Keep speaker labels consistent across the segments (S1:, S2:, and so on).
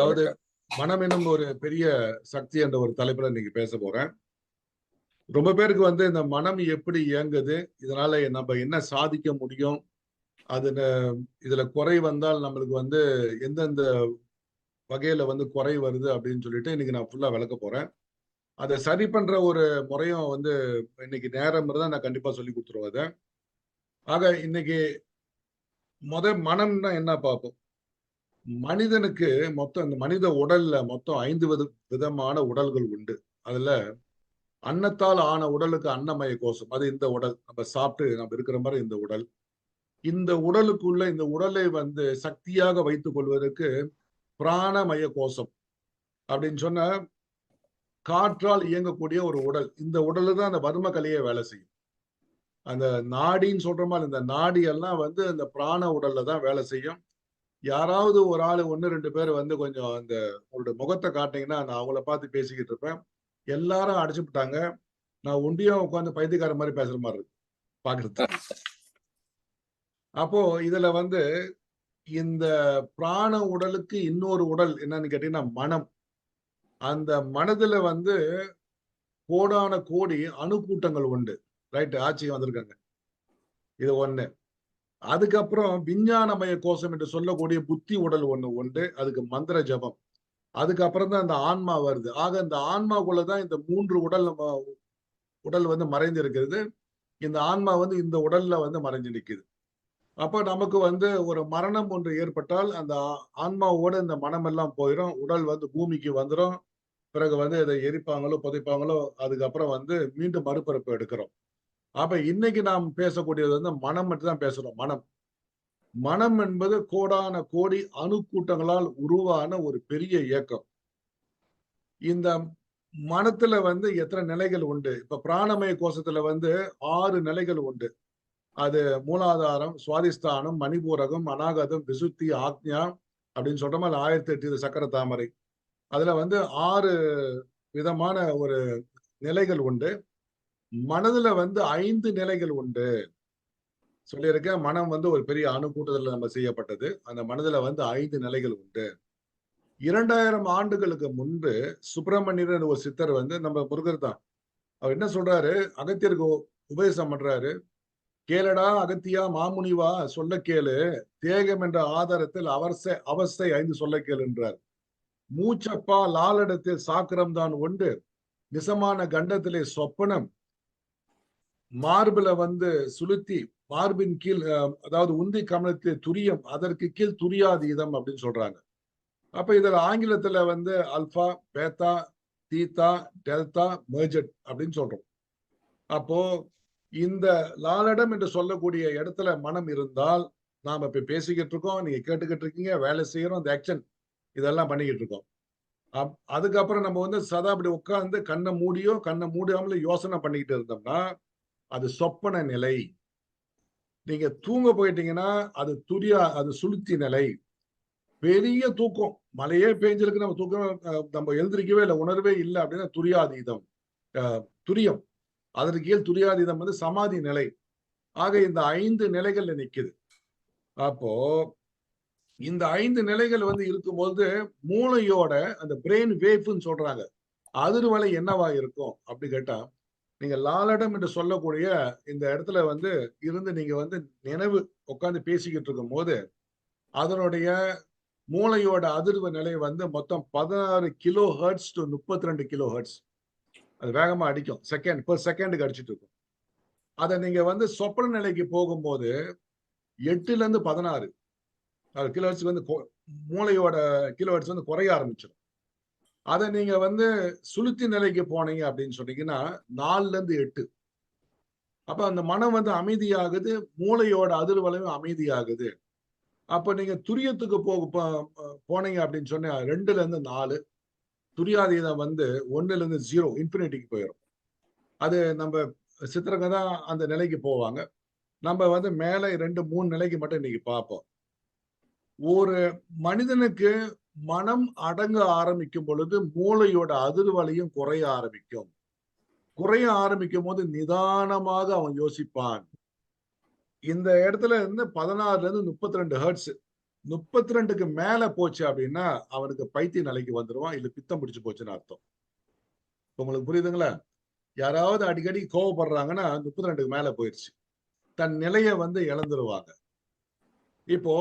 S1: அதாவது
S2: வணக்கம்.
S1: மனம் என்னும் ஒரு பெரிய சக்தி என்ற ஒரு தலைப்புல இன்னைக்கு பேச போறேன். ரொம்ப பேருக்கு இந்த மனம் எப்படி இயங்குது? இதனால நம்ம என்ன சாதிக்க முடியும்? அதுல இதுல குறை வந்தால் நம்மளுக்கு எந்தெந்த வகையில குறை வருது அப்படின்னு சொல்லிட்டு இன்னைக்கு நான் ஃபுல்லா விளக்க போறேன். அத சரி பண்ற ஒரு முறையும் இன்னைக்கு நேரம் இருந்தா நான் கண்டிப்பா சொல்லிக் குடுத்துருவேன் அத. ஆக இன்னைக்கு மனம்னா என்ன பார்ப்போம். மனிதனுக்கு மொத்தம் இந்த மனித உடல்ல மொத்தம் 5 விதமான உடல்கள் உண்டு. அதுல அன்னத்தால் ஆன உடலுக்கு அன்னமய கோஷம். அது இந்த உடல். நம்ம சாப்பிட்டு நம்ம இருக்கிற மாரி இந்த உடல். இந்த உடலுக்குள்ள இந்த உடலை சக்தியாக வைத்துக் கொள்வதற்கு பிராணமய கோஷம். அப்படின்னு சொன்னா, காற்றால் இயங்கக்கூடிய ஒரு உடல். இந்த உடல்ல தான் அந்த வர்ம கலையே வேலை செய்யும். அந்த நாடின்னு சொல்ற மாரி இந்த நாடி எல்லாம் அந்த பிராண உடல்ல தான் வேலை செய்யும். யாராவது ஒரு ஆளு 1, 2 பேர் கொஞ்சம் உங்களுடைய முகத்த காட்டுனீங்கன்னா, நான் அவங்கள பார்த்து பேசிக்கிட்டு இருப்பேன். எல்லாரும் அடிச்சுப்புட்டாங்க. நான் ஒண்டியா உட்கார்ந்து பைத்தியக்காரன் மாரி பேசுற மாரி இருக்கு. பார்க்கறதுக்கு. அப்போ இதுல இந்த பிராண உடலுக்கு இன்னொரு உடல் என்னன்னு கேட்டீங்கன்னா மனம். அந்த மனதுல கோடான கோடி அணுக்கூட்டங்கள் உண்டு. ரைட் ஆட்சிக்கு வந்திருக்காங்க. இது ஒண்ணு. அதுக்கப்புறம் விஞ்ஞானமய கோஷம் என்று சொல்லக்கூடிய புத்தி உடல் ஒண்ணு உண்டு. அதுக்கு மந்திர ஜபம். அதுக்கப்புறம் தான் அந்த ஆன்மா வருது. ஆக இந்த ஆன்மாக்குள்ள தான் இந்த 3 உடல் மறைந்து இருக்கிறது. இந்த ஆன்மா இந்த உடல்ல மறைஞ்சு நிக்குது. அப்ப நமக்கு ஒரு மரணம் ஒன்று ஏற்பட்டால் அந்த ஆன்மாவோட இந்த மனம் எல்லாம் போயிரும். உடல் பூமிக்கு வந்துரும். பிறகு இதை எரிப்பாங்களோ, புதைப்பாங்களோ, அதுக்கப்புறம் மீண்டும் மறுபிறப்பு எடுக்கிறோம். அப்ப இன்னைக்கு நாம் பேசக்கூடியது மனம் மட்டும் தான் பேசுறோம். மனம். மனம் என்பது கோடான கோடி அணுக்கூட்டங்களால் உருவான ஒரு பெரிய இயக்கம். இந்த மனத்துல எத்தனை நிலைகள் உண்டு? இப்ப பிராணமய கோஷத்துல 6 நிலைகள் உண்டு. அது மூலாதாரம், சுவாதிஷ்டானம், மணிபூரகம், அநாகதம், விசுத்தி, ஆக்ஞா அப்படின்னு சொல்ற மாதிரி 1008 சக்கர தாமரை. அதுல 6 விதமான ஒரு நிலைகள் உண்டு. மனதுல 5 நிலைகள் உண்டு. சொல்லியிருக்கேன். மனம் ஒரு பெரிய அணுக்கூட்டத்துல நம்ம செய்யப்பட்டது. அந்த மனதுல 5 நிலைகள் உண்டு. 2000 ஆண்டுகளுக்கு முன்பு சுப்பிரமணியர் ஒரு சித்தர் நம்ம முருகர் தான். அவர் என்ன சொல்றாரு? அகத்தியருக்கு உபதேசம் பண்றாரு. கேளடா அகத்தியா மாமுனிவா சொல்ல கேளு தேகம் என்ற ஆதாரத்தில் அவஸ்தை 5 சொல்ல கேளு என்றார். மூச்சப்பா லாலடத்தில் சாக்கிரம் தான் உண்டு நிசமான கண்டத்திலே சொப்பனம் மார்பில சுளுத்தி மார்பின் கீழ் அதாவது உந்தி கமலத்திலே துரியம் அதற்கு கீழ் துரியாதீதம் அப்படின்னு சொல்றாங்க. அப்ப இதுல ஆங்கிலத்துல அல்பா பேத்தா தீத்தா டெல்டா மெர்ஜட் அப்படின்னு சொல்றோம். அப்போ இந்த லாலடம் என்று சொல்லக்கூடிய இடத்துல மனம் இருந்தால் நாம இப்ப பேசிக்கிட்டு இருக்கோம், நீங்க கேட்டுக்கிட்டு இருக்கீங்க, வேலை செய்யறோம், இந்த ஆக்ஷன் இதெல்லாம் பண்ணிக்கிட்டு இருக்கோம். அதுக்கப்புறம் நம்ம சதா அப்படி உட்கார்ந்து கண்ணை மூடியோ கண்ணை மூடாமல யோசனை பண்ணிக்கிட்டு இருந்தோம்னா அது சொப்பன நிலை. நீங்க தூங்க போயிட்டீங்கன்னா அது சுளுத்தி நிலை. பெரிய தூக்கம் மழையே பெஞ்சிருக்கு, நம்ம தூக்கம் நம்ம எழுந்திருக்கவே இல்லை, உணர்வே இல்லை அப்படின்னா துரியாதீதம். துரியம் அதற்கு கீழ் துரியாதீதம் சமாதி நிலை. ஆக இந்த 5 நிலைகள்ல நிக்குது. அப்போ இந்த 5 நிலைகள் இருக்கும்போது மூளையோட அந்த பிரெயின் வேவ்னு சொல்றாங்க, அதிர்வலை என்னவா இருக்கும் அப்படி கேட்டா, நீங்க லாலடம் என்று சொல்லக்கூடிய இந்த இடத்துல இருந்து நீங்க நினைவு உட்கார்ந்து பேசிக்கிட்டு இருக்கும் போது அதனுடைய மூளையோட அதிர்வு நிலை மொத்தம் 16 kilo hertz to 32 kilo hertz. அது வேகமா அடிக்கும். செகண்டுக்கு அடிச்சுட்டு இருக்கும். அதை நீங்க சொப்பன நிலைக்கு போகும்போது 8ல இருந்து 16 கிலோ ஹெர்ட்ஸ் மூளையோட கிலோ ஹெர்ட்ஸ் குறைய ஆரம்பிச்சிடும். அதை நீங்க சுளுத்தி நிலைக்கு போனீங்க அப்படின்னு சொன்னீங்கன்னா 4ல இருந்து 8. அப்ப அந்த மனம் அமைதியாகுது, மூளையோட அதிர்வலையும் அமைதியாகுது. அப்ப நீங்க துரியத்துக்கு போனீங்க அப்படின்னு சொன்னா 2ல இருந்து 4. துரியாதீதம் 1ல இருந்து 0 இன்ஃபினிட்டிக்கு போயிடும். அது நம்ம சித்திரங்க தான் அந்த நிலைக்கு போவாங்க. நம்ம மேல 2, 3 நிலைக்கு மட்டும் இன்னைக்கு பார்ப்போம். ஒரு மனிதனுக்கு மனம் அடங்க ஆரம்பிக்கும் பொழுது மூளையோட அதிர்வலையும் குறைய ஆரம்பிக்கும். குறைய ஆரம்பிக்கும் போது நிதானமாக அவன் யோசிப்பான். இந்த இடத்துல 16ல இருந்து 32 ஹெர்ட்ஸ் 32க்கு மேல போச்சு அப்படின்னா அவனுக்கு பைத்திய நிலைக்கு வந்துருவான், இல்ல பித்தம் பிடிச்சு போச்சுன்னு அர்த்தம். உங்களுக்கு புரியுதுங்களா? யாராவது அடிக்கடி கோவப்படுறாங்கன்னா 32க்கு மேல போயிருச்சு. தன் நிலைய வந்து இழந்துருவாங்க. இப்போ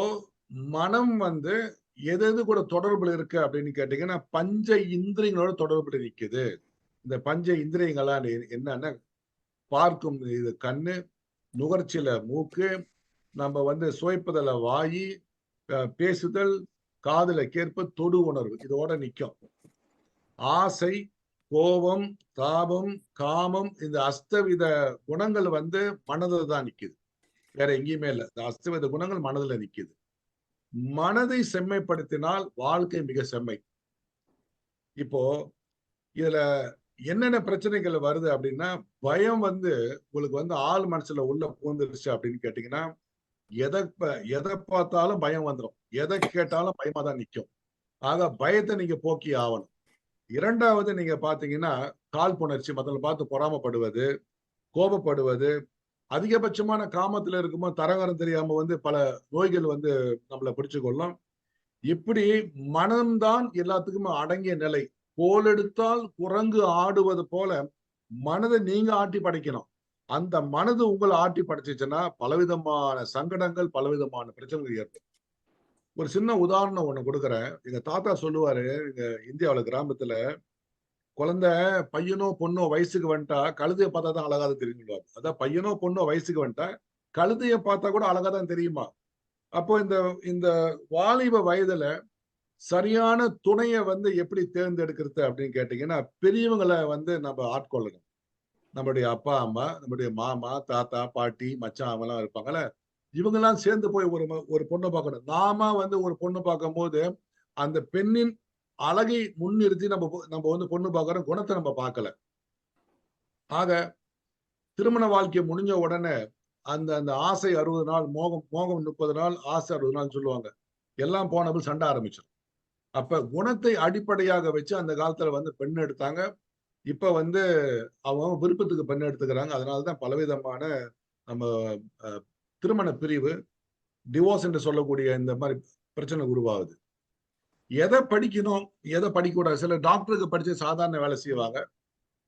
S1: மனம் வந்து எது எது கூட தொடர்புல இருக்கு அப்படின்னு கேட்டீங்கன்னா, பஞ்ச இந்திரியங்களோட தொடர்புல நிக்குது. இந்த பஞ்ச இந்திரியங்கள்லாம் என்னன்னா, பார்க்கும் இது கண்ணு, நுகர்ச்சியில மூக்கு, நம்ம வந்து சுவைப்பதுல வாயி, பேசுதல், காதுல கேட்பு, தொடு உணர்வு இதோட நிக்கும். ஆசை, கோபம், தாபம், காமம் இந்த அஸ்தவித குணங்கள் வந்து மனதுல தான் நிக்குது. வேற எங்கேயுமே இல்ல. இந்த அஸ்தவித குணங்கள் மனதுல நிக்குது. மனதை செம்மைப்படுத்தினால் வாழ்க்கை மிக செம்மை. இப்போ இதுல என்னென்ன பிரச்சனைகள் வருது அப்படின்னா, பயம் வந்து உங்களுக்கு வந்து ஆள் மனசுல உள்ள பூந்துருச்சு அப்படின்னு கேட்டீங்கன்னா, எத எத பார்த்தாலும் பயம் வந்துரும். எத கேட்டாலும் பயமா தான் நிக்கும். ஆக பயத்த நீங்க போக்கி ஆவணும். 2வது நீங்க பார்த்தீங்கன்னா, காழ்ப்புணர்ச்சி மத்தவங்கள பார்த்து பொறாமைப்படுவது, கோபப்படுவது, அதிகபட்சமான காமத்துல இருக்கும்போது தரங்கரம் தெரியாம வந்து பல நோய்கள் வந்து நம்மள பிடிச்சுக் கொள்ளும். இப்படி மனம்தான் எல்லாத்துக்கும் அடங்கிய நிலை. கோலெடுத்தால் குரங்கு ஆடுவது போல மனதை நீங்க ஆட்டி படைக்கணும். அந்த மனது உங்கள ஆட்டி படைச்சுச்சுன்னா, பலவிதமான சங்கடங்கள், பலவிதமான பிரச்சனைகள் ஏற்படும். ஒரு சின்ன உதாரணம் ஒண்ணு குடுக்குறேன். எங்க தாத்தா சொல்லுவாரு, எங்க இந்தியாவுல கிராமத்துல, குழந்தை பையனோ, பொண்ணோ வயசுக்கு வந்துட்டா, கழுதைய பார்த்தா தான் அழகா தெரியும்ன்னுவாரு. அதான் பையனோ, பொண்ணோ வயசுக்கு வந்துட்டா, கழுதைய பார்த்தா கூட அழகா தான் தெரியுமா. அப்போ இந்த இந்த வாலிப வயதுல சரியான துணைய வந்து எப்படி தேர்ந்தெடுக்கிறது அப்படின்னு கேட்டீங்கன்னா, பெரியவங்கள வந்து நம்ம ஆட்கொள்ளணும். நம்முடைய அப்பா, அம்மா, நம்முடைய மாமா, தாத்தா, பாட்டி, மச்சான் அவங்கலாம் இருப்பாங்கல்ல. இவங்கலாம் சேர்ந்து போய் ஒரு பொண்ண பார்க்கணும். நாம வந்து ஒரு பொண்ணு பார்க்கும்போது, அந்த பெண்ணின் அழகை முன்னிறுத்தி நம்ம வந்து பொண்ணு பார்க்கிறோம். குணத்த நம்ம பார்க்கல. ஆக திருமண வாழ்க்கை முடிஞ்ச உடனே அந்த அந்த ஆசை 60 நாள், மோகம் மோகம் 30 நாள், ஆசை 60 நாள்ன்னு சொல்லுவாங்க. எல்லாம் போன பிறகு சண்டை ஆரம்பிச்சுரும். அப்ப குணத்தை அடிப்படையாக வச்சு அந்த காலத்துல வந்து பெண் எடுத்தாங்க. இப்ப வந்து அவங்க விருப்பத்துக்கு பெண் எடுத்துக்கிறாங்க. அதனால தான் பலவிதமான நம்ம அ திருமண பிரிவு, டிவோர்ஸ் என்று சொல்லக்கூடிய இந்த மாரி பிரச்சனை உருவாகுது. எத படிக்கணும், எத படிக்கக்கூடாது. சிலர் டாக்டருக்கு படிச்சு சாதாரண வேலை செய்வாங்க.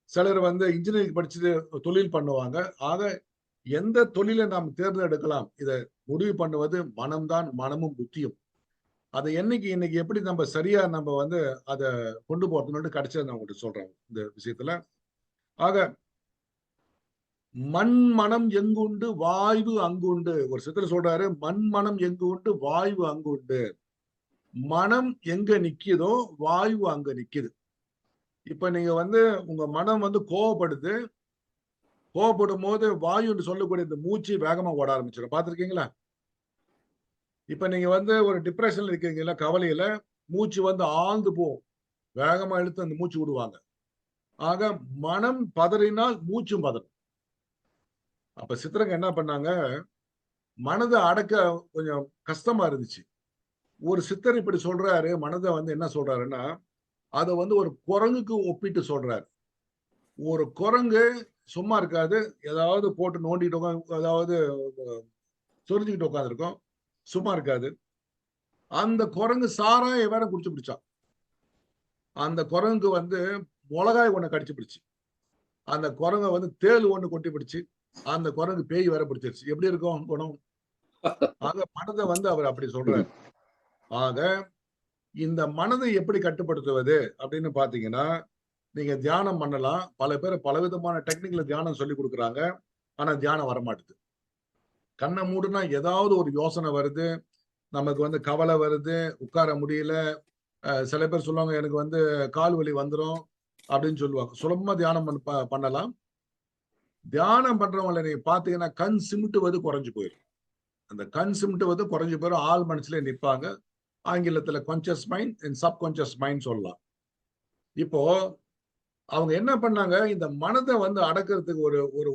S1: சிலர் வந்து இன்ஜினியரிங் படிச்சுட்டு தொழில் பண்ணுவாங்க. ஆக எந்த தொழிலை நாம் தேர்ந்தெடுக்கலாம். இத முடிவு பண்ணுவது மனம் தான், மனமும் புத்தியும். அத இன்னைக்கு எப்படி நம்ம சரியா நம்ம வந்து அத கொண்டு போறதுன்னு கடைசியா நான் உங்கள்ட்ட சொல்றேன் இந்த விஷயத்துல. ஆக மண் மனம் எங்குண்டு வாய்வு அங்குண்டு. ஒரு சித்தர் சொல்றாரு, மண் மனம் எங்கு உண்டு வாய்வு அங்கு உண்டு. மனம் எங்க நிக்குதோ வாய்வு அங்க நிக்குது. இப்ப நீங்க வந்து உங்க மனம் வந்து கோவப்படுது. கோவப்படும் போது வாயுன்னு சொல்லக்கூடிய இந்த மூச்சு வேகமா ஓட ஆரம்பிச்சிடும். பார்த்திருக்கீங்களா? இப்ப நீங்க வந்து ஒரு டிப்ரஷன்ல இருக்கீங்கல்ல, கவலையில மூச்சு வந்து ஆழ்ந்து போகும். வேகமா இழுத்து அந்த மூச்சு விடுவாங்க. ஆக மனம் பதறினால் மூச்சும் பதறும். அப்ப சித்தருங்க என்ன பண்ணாங்க, மனத அடக்க கொஞ்சம் கஷ்டமா இருந்துச்சு. ஒரு சித்தர் இப்படி சொல்றாரு, மனத வந்து என்ன சொல்றாருன்னா, அத வந்து ஒரு குரங்குக்கு ஒப்பிட்டு சொல்றாரு. ஒரு குரங்கு சும்மா இருக்காது. ஏதாவது போட்டு நோண்டிட்டு அதாவது சொரிஞ்சுக்கிட்டு உட்கார்ந்திருக்கும். சும்மா இருக்காது. அந்த குரங்கு சாராயம் வேற குடிச்சு பிடிச்சான். அந்த குரங்குக்கு வந்து மொளகாய் ஒண்ண கடிச்சு பிடிச்சு. அந்த குரங்க வந்து தேள் ஒண்ணு கொட்டி பிடிச்சு. அந்த குரங்கு பேய் வேற பிடிச்சிருச்சு. எப்படி இருக்கும் குணம்? ஆக மனத வந்து அவர் அப்படி சொல்றாரு. ஆக இந்த மனதை எப்படி கட்டுப்படுத்துவது அப்படின்னு பார்த்தீங்கன்னா, நீங்க தியானம் பண்ணலாம். பல பேர் பலவிதமான டெக்னிக்ல தியானம் சொல்லிக் குடுக்குறாங்க. ஆனா தியானம் வரமாட்டுது. கண்ண மூடுனா ஏதாவது ஒரு யோசனை வருது. நமக்கு வந்து கவலை வருது. உட்கார முடியல. சில பேர் சொல்லுவாங்க, எனக்கு வந்து கால் வலி வந்துரும் அப்படின்னு சொல்லுவாங்க. சுலபமா தியானம் பண்ணலாம். தியானம் பண்றவங்கள நீங்க பார்த்தீங்கன்னா, கண் சிமிட்டுவது குறைஞ்சு போயிரும். அந்த கண் சிமிட்டுவது குறைஞ்சு போயிரும். ஆழ் மனசுலயே நிப்பாங்க. ஆங்கிலத்துல conscious mind and subconscious mind சொல்லலாம். இப்போ அவங்க என்ன பண்ணாங்க, இந்த மனத வந்து அடக்குறதுக்கு ஒரு ஒரு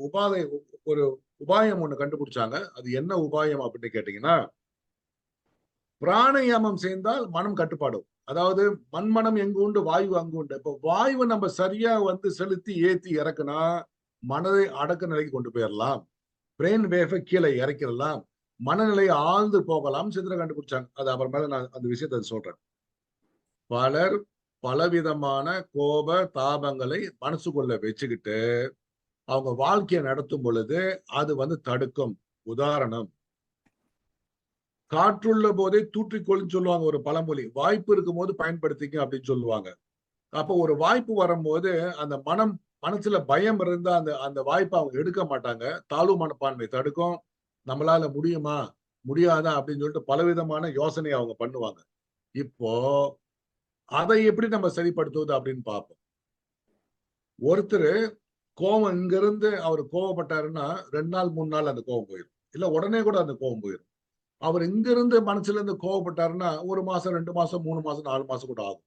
S1: ஒரு உபாயம் ஒண்ணு கண்டுபிடிச்சாங்க. அது என்ன உபாயம் அப்படின்னு கேட்டீங்கன்னா, பிராணாயாமம் செய்தால் மனம் கட்டுப்பாடும். அதாவது மண்மனம் எங்கு உண்டு, வாயு அங்கு உண்டு. இப்போ வாயுவ நம்ம சரியா வந்து செலுத்தி, ஏத்தி இறக்குனா, மனதை அடக்க நிலைக்கு கொண்டு போயிரலாம். பிரெயின் வேவ கீழ இறக்கிரலாம். மனநிலை ஆழ்ந்து போகலாம் சித்திர கண்டுபிடிச்சாங்க. அது அப்புறமேல நான் அந்த விஷயத்த சொல்றேன். பலர் பலவிதமான கோப தாபங்களை மனசுக்குள்ள வச்சுக்கிட்டு அவங்க வாழ்க்கையை நடத்தும் பொழுது அது வந்து தடுக்கும். உதாரணம், காற்றுள்ள போதே தூற்றிக்கொள்ளுன்னு சொல்லுவாங்க ஒரு பழமொழி. வாய்ப்பு இருக்கும்போது பயன்படுத்திக்க அப்படின்னு சொல்லுவாங்க. அப்போ ஒரு வாய்ப்பு வரும்போது அந்த மனசுல பயம் இருந்தா அந்த அந்த வாய்ப்பை அவங்க எடுக்க மாட்டாங்க. தாழ்வு மனப்பான்மை தடுக்கும். நம்மளால முடியுமா? முடியாதா? அப்படின்னு சொல்லிட்டு பலவிதமான யோசனை அவங்க பண்ணுவாங்க. இப்போ அதை எப்படி நம்ம சரிப்படுத்துவது அப்படின்னு பார்ப்போம். ஒருத்தரு கோவம் இங்கிருந்து அவரு கோவப்பட்டாருன்னா 2 நாள் 3 நாள் அந்த கோவம் போயிரும். இல்ல உடனே கூட அந்த கோவம் போயிரும். அவர் இங்கிருந்து மனசுல இருந்து கோவப்பட்டாருன்னா 1 மாசம், 2 மாசம், 3 மாசம், 4 மாசம் கூட ஆகும்.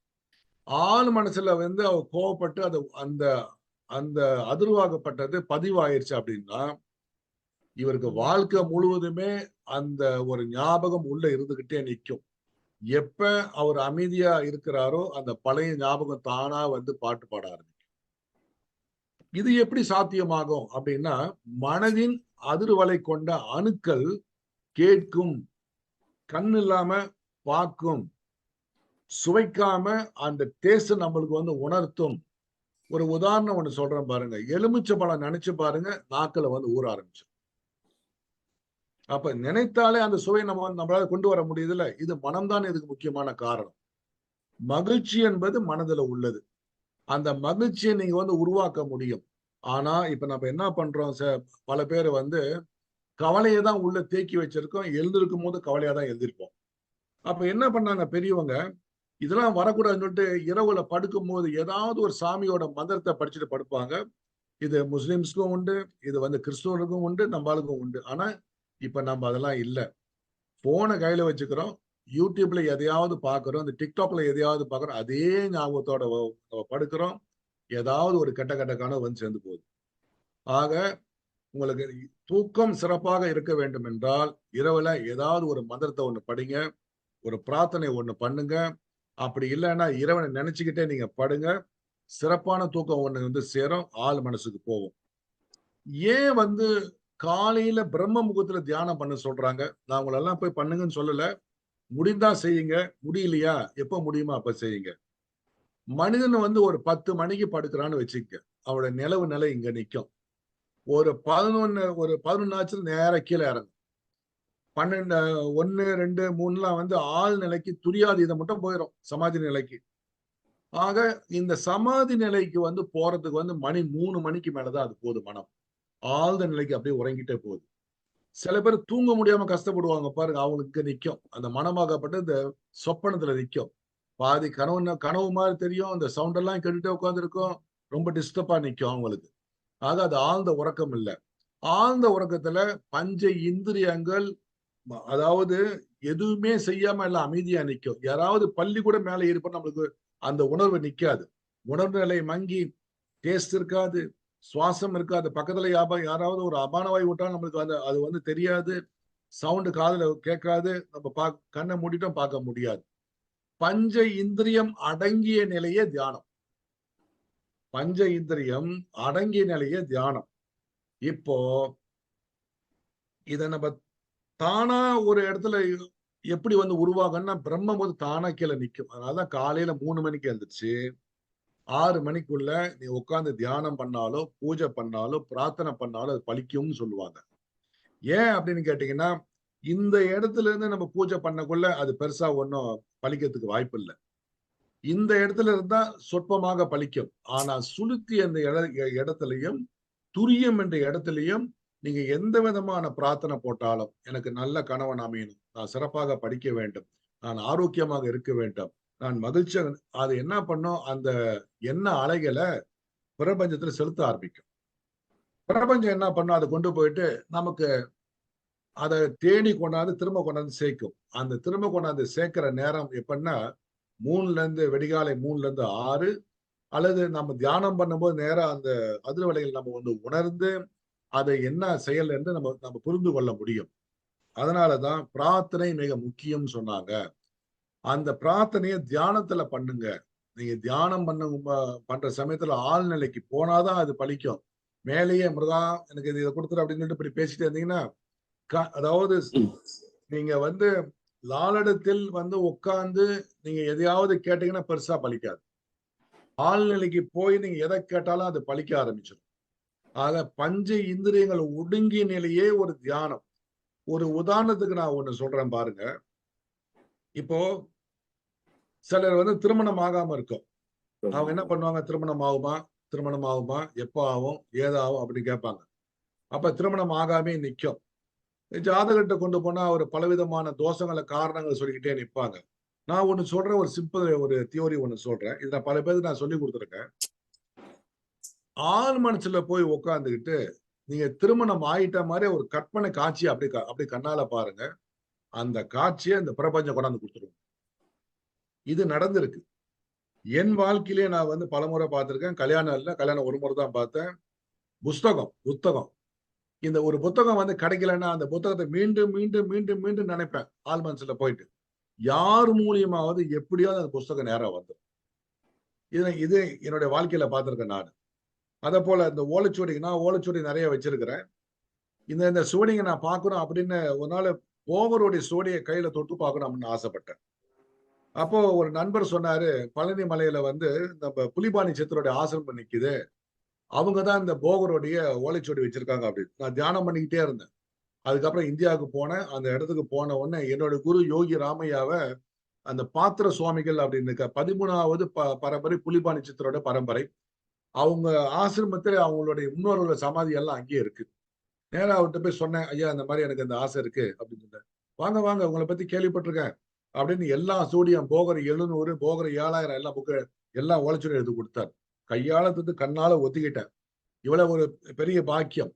S1: ஆழ் மனசுல வந்து அவர் கோவப்பட்டு அது அந்த அந்த அதிர்வாகப்பட்டது பதிவாயிருச்சு அப்படின்னா, இவருக்கு வாழ்க்கை முழுவதுமே அந்த ஒரு ஞாபகம் உள்ள இருந்துகிட்டே நிக்கும். எப்ப அவர் அமைதியா இருக்கிறாரோ, அந்த பழைய ஞாபகம் தானா வந்து பாட்டு பாட ஆரம்பிக்கும். இது எப்படி சாத்தியமாகும் அப்படின்னா, மனதின் அதிர்வலை கொண்ட அணுக்கள் கேட்கும், கண் இல்லாம பார்க்கும், சுவைக்காம அந்த டேஸ்ட் நம்மளுக்கு வந்து உணர்த்தும். ஒரு உதாரணம் ஒண்ணு சொல்றேன் பாருங்க. எலுமிச்சை பழம் நெனச்சு பாருங்க, நாக்குல வந்து ஊற ஆரம்பிச்சுரும். அப்ப நினைத்தாலே அந்த சுவை நம்மளால கொண்டு வர முடியுதுல்ல. இது மனம் தான் இதுக்கு முக்கியமான காரணம். மகிழ்ச்சி என்பது மனதுல உள்ளது. அந்த மகிழ்ச்சிய நீங்க வந்து உருவாக்க முடியும். ஆனா, இப்ப நம்ம என்ன பண்றோம் பல பேர் வந்து கவலைய தான் உள்ள தேக்கி வச்சிருக்கோம். எழுந்திருக்கும்போது கவலையா தான் எழுந்திருப்போம். அப்ப என்ன பண்ணாங்க பெரியவங்க, இதெல்லாம் வரக்கூடாதுன்னு சொல்லிட்டு இரவுல படுக்கும்போது ஏதாவது ஒரு சாமியோட மந்திரத்த படிச்சுட்டு படுப்பாங்க. இது முஸ்லிம்ஸ்க்கும் உண்டு. இது வந்து கிறிஸ்துவனுக்கும் உண்டு. நம்ம ஆளுக்கும் உண்டு. ஆனா, இப்ப நம்ம அதெல்லாம் இல்ல. போன கையில வச்சுக்கிறோம். YouTubeல எதையாவது பார்க்கிறோம். இந்த TikTokல எதையாவது பார்க்கிறோம். அதே ஞாபகத்தோட படுக்கிறோம். ஏதாவது ஒரு கெட்ட கெட்ட கனவு வந்து சேர்ந்து போகுது. ஆக உங்களுக்கு தூக்கம் சிறப்பாக இருக்க வேண்டும் என்றால், இரவுல ஏதாவது ஒரு மந்திரத்த ஒண்ணு படிங்க. ஒரு பிரார்த்தனை ஒண்ணு பண்ணுங்க. அப்படி இல்லன்னா இறைவன நினைச்சுக்கிட்டே நீங்க படுங்க. சிறப்பான தூக்கம் ஒண்ணு வந்து சேரும். ஆழ் மனசுக்கு போகும். ஏன் வந்து காலையில பிரம்ம முகூர்த்தத்துல தியானம் பண்ண சொல்றாங்க? நான் உங்கள எல்லாம் போய் பண்ணுங்கன்னு சொல்லல. முடிந்தா செய்யுங்க. முடியலையா, எப்ப முடியுமோ அப்ப செய்யுங்க. மனிதன் வந்து ஒரு 10 மணிக்கு படுக்கிறான்னு வச்சுக்கங்க. அவனோட நிலவு நிலை இங்க நிக்கும். ஒரு 11 ஆச்சுன்னா நேரா கீழ இறங்கும். 12 1, 2, 3லாம் வந்து ஆழ் நிலைக்கு துரியாதீதம் மட்டும் போயிரும். சமாதி நிலைக்கு. ஆக இந்த சமாதி நிலைக்கு வந்து போறதுக்கு வந்து மணி 3 மணிக்கு மேல தான் அது போது மனம். ஆழ்ந்த நிலைக்கு அப்படியே உறங்கிட்டே போகுது. சில பேர் தூங்க முடியாம கஷ்டப்படுவாங்க பாருங்க. அவங்களுக்கு நிக்கும். அந்த மனமாகப்பட்ட இந்த சொப்பனத்துல நிக்கும். பாதி கனவு மாரி தெரியும். அந்த சவுண்ட் எல்லாம் கேட்டுட்டே உட்கார்ந்திருக்கும். ரொம்ப டிஸ்டர்பா நிக்கும் அவங்களுக்கு. ஆக அது ஆழ்ந்த உறக்கம் இல்ல. ஆழ்ந்த உறக்கத்துல பஞ்ச இந்திரியங்கள் அதாவது எதுவுமே செய்யாம எல்லாம் அமைதியா நிக்கும். யாராவது பள்ளி கூட மேல ஏறிப்போனா நம்மளுக்கு அந்த உணர்வு நிக்காது. உணர்வு நிலை மங்கி டேஸ்ட் இருக்காது, சுவாசம் இருக்காது. பக்கத்துல யாராவது ஒரு அபான வாயு விட்டா நம்மளுக்கு அது வந்து தெரியாது. சவுண்ட் காதுல கேட்காது. நம்ம கண்ணை மூடிட்டும் பார்க்க முடியாது. பஞ்ச இந்திரியம் அடங்கிய நிலையே தியானம். பஞ்ச இந்திரியம் அடங்கிய நிலையே தியானம். இப்போ இத நம்ம தானா ஒரு இடத்துல எப்படி வந்து உருவாகும்னா பிரம்மம் வந்து தானா கீழ நிக்கும். அதனாலதான் காலையில 3 மணிக்கு எந்திரிச்சு 6 மணிக்குள்ள நீ உட்கார்ந்து தியானம் பண்ணாலோ, பூஜை பண்ணாலோ, பிரார்த்தனை பண்ணாலோ அது பலிக்கும்னு சொல்லுவாங்க. ஏன் அப்படின்னு கேட்டீங்கன்னா, இந்த இடத்துல இருந்து நம்ம பூஜை பண்ணக்குள்ள அது பெருசா ஒண்ணும் பலிக்கிறதுக்கு வாய்ப்பில்ல. இந்த இடத்துல இருந்தா சொற்பமாக பலிக்கும். ஆனா சுளுத்தி அந்த இடத்திலையும், துரியம் என்ற இடத்திலையும் நீங்க எந்த விதமான பிரார்த்தனை போட்டாலும், எனக்கு நல்ல கணவன் அமையணும். நான் சிறப்பாக படிக்க வேண்டும். நான் ஆரோக்கியமாக இருக்க வேண்டும். நான் மகிழ்ச்சியா அது என்ன பண்ணும்? அந்த எண்ண அலைகள பிரபஞ்சத்துல செலுத்த ஆரம்பிக்கும். பிரபஞ்சம் என்ன பண்ணும்? அத கொண்டு போயிட்டு நமக்கு அத தேடி கொண்டாந்து திரும்ப கொண்டாந்து சேர்க்கும். அந்த திரும்ப கொண்டாந்து சேர்க்கிற நேரம் எப்பன்னா, 3ல இருந்து விடிகாலை 3ல இருந்து 6 அல்லது நம்ம தியானம் பண்ணும்போது நேரா அந்த அதிர்வலைகள் நம்ம வந்து உணர்ந்து, அதை என்ன செயல் என்று நம்ம நம்ம புரிந்து கொள்ள முடியும். அதனால தான் பிரார்த்தனை மிக முக்கியம்னு சொன்னாங்க. அந்த பிரார்த்தனைய தியானத்துல பண்ணுங்க. நீங்க தியானம் பண்ற சமயத்துல ஆழ்நிலைக்கு போனா தான் அது பலிக்கும். மேலேயே முருகா எனக்கு இத குடுத்துரு அப்படின்னு சொல்லிட்டு இப்படி பேசிட்டே இருந்தீங்கன்னா, அதாவது
S2: ம்.
S1: நீங்க வந்து லாலடத்தில் வந்து உட்கார்ந்து நீங்க எதையாவது கேட்டீங்கன்னா பெருசா பலிக்காது. ஆழ்நிலைக்கு போய் நீங்க எதை கேட்டாலும் அது பலிக்க ஆரம்பிச்சிடும். ஆக பஞ்ச இந்திரியங்கள் ஒடுங்கிய நிலையே ஒரு தியானம். ஒரு உதாரணத்துக்கு நான் ஒண்ணு சொல்றேன் பாருங்க. இப்போ சிலர் வந்து திருமணம் ஆகாம இருக்கும். அவங்க என்ன பண்ணுவாங்க? திருமணம் ஆகுமா? திருமணம் ஆகுமா? எப்ப ஆகும்? ஏதாகும்? அப்படி கேட்பாங்க. அப்ப திருமணம் ஆகாமே நிக்கும். ஜாதகர்ட்ட கொண்டு போனா அவர் பலவிதமான தோஷங்கள காரணங்கள் சொல்லிக்கிட்டே நிப்பாங்க. நான் ஒண்ணு சொல்றேன். ஒரு சிம்பிள் ஒரு தியோரி ஒண்ணு சொல்றேன். இத நான் பல பேருக்கு நான் சொல்லிக் குடுத்துருக்கேன். ஆழ் மனசுல போய் உட்கார்ந்துகிட்டு, நீங்க திருமணம் ஆயிட்ட மாரி ஒரு கற்பனை காட்சிய அப்படி கண்ணால பாருங்க. அந்த காட்சிய இந்த பிரபஞ்சம் கொண்டாந்து குடுத்துரும். இது நடந்திருக்கு. என் வாழ்க்கையிலேயே நான் வந்து பலமுறை பார்த்திருக்கேன். கல்யாணம் இல்ல. கல்யாணம் ஒரு முறை தான் பார்த்தேன். புத்தகம். இந்த ஒரு புத்தகம் வந்து கிடைக்கலன்னா, அந்த புத்தகத்த மீண்டும், மீண்டும், மீண்டும், மீண்டும் நெனைப்பேன். ஆழ் மனசுல போயிட்டு. யார் மூலியமாவது எப்படியாவது அந்த புஸ்தகம் நேரா வந்துரும். இது என்னுடைய வாழ்க்கையில பார்த்திருக்கேன் நானு. அதப்போல இந்த ஓலைச்சுவடி நான் ஓலைச்சுவடி நெறைய வச்சிருக்கிறேன். இந்த இந்த சுவடிங்க நான் பார்க்கணும் அப்படின்னு ஒரு நாள் போகருடைய சுவடிய கையில தொட்டு பார்க்கணும் அப்படின்னு ஆசைப்பட்டேன். அப்போ ஒரு நண்பர் சொன்னாரு, "பழனி மலையில வந்து நம்ம புலிபாணி சித்தருடைய ஆசிரமம் நிக்குது. அவங்க தான் இந்த போகருடைய ஓலைச்சுவடி வச்சிருக்காங்க" அப்படின்னு. நான் தியானம் பண்ணிக்கிட்டே இருந்தேன். அதுக்கப்புறம் இந்தியாவுக்கு போனேன். அந்த இடத்துக்கு போன உடனே என்னோட குரு யோகி ராமையாவ அந்த பாத்திர சுவாமிகள் அப்படின்னு 13வது பரம்பரை புலிபாணி சித்தரோட பரம்பரை. அவங்க ஆசிரமத்தில அவங்களுடைய முன்னோர்களோட சமாதி எல்லாம் அங்கேயே இருக்கு. நேரா அவர்ட்ட போய் சொன்னேன். "ஐயா இந்த மாரி எனக்கு அந்த ஆசை இருக்கு" அப்படின்னு சொன்னேன். "வாங்க, வாங்க உங்கள பத்தி கேள்விப்பட்டுருக்கேன்" அப்படின்னு எல்லா சூடியம் போகர் 700 போகர் 7000 எல்லா எல்லாம் ஓலைச்சுவடி எடுத்து குடுத்தாரு. கையால தந்து கண்ணால ஒத்திக்கிட்டேன். இவ்வளவு ஒரு பெரிய பாக்கியம்.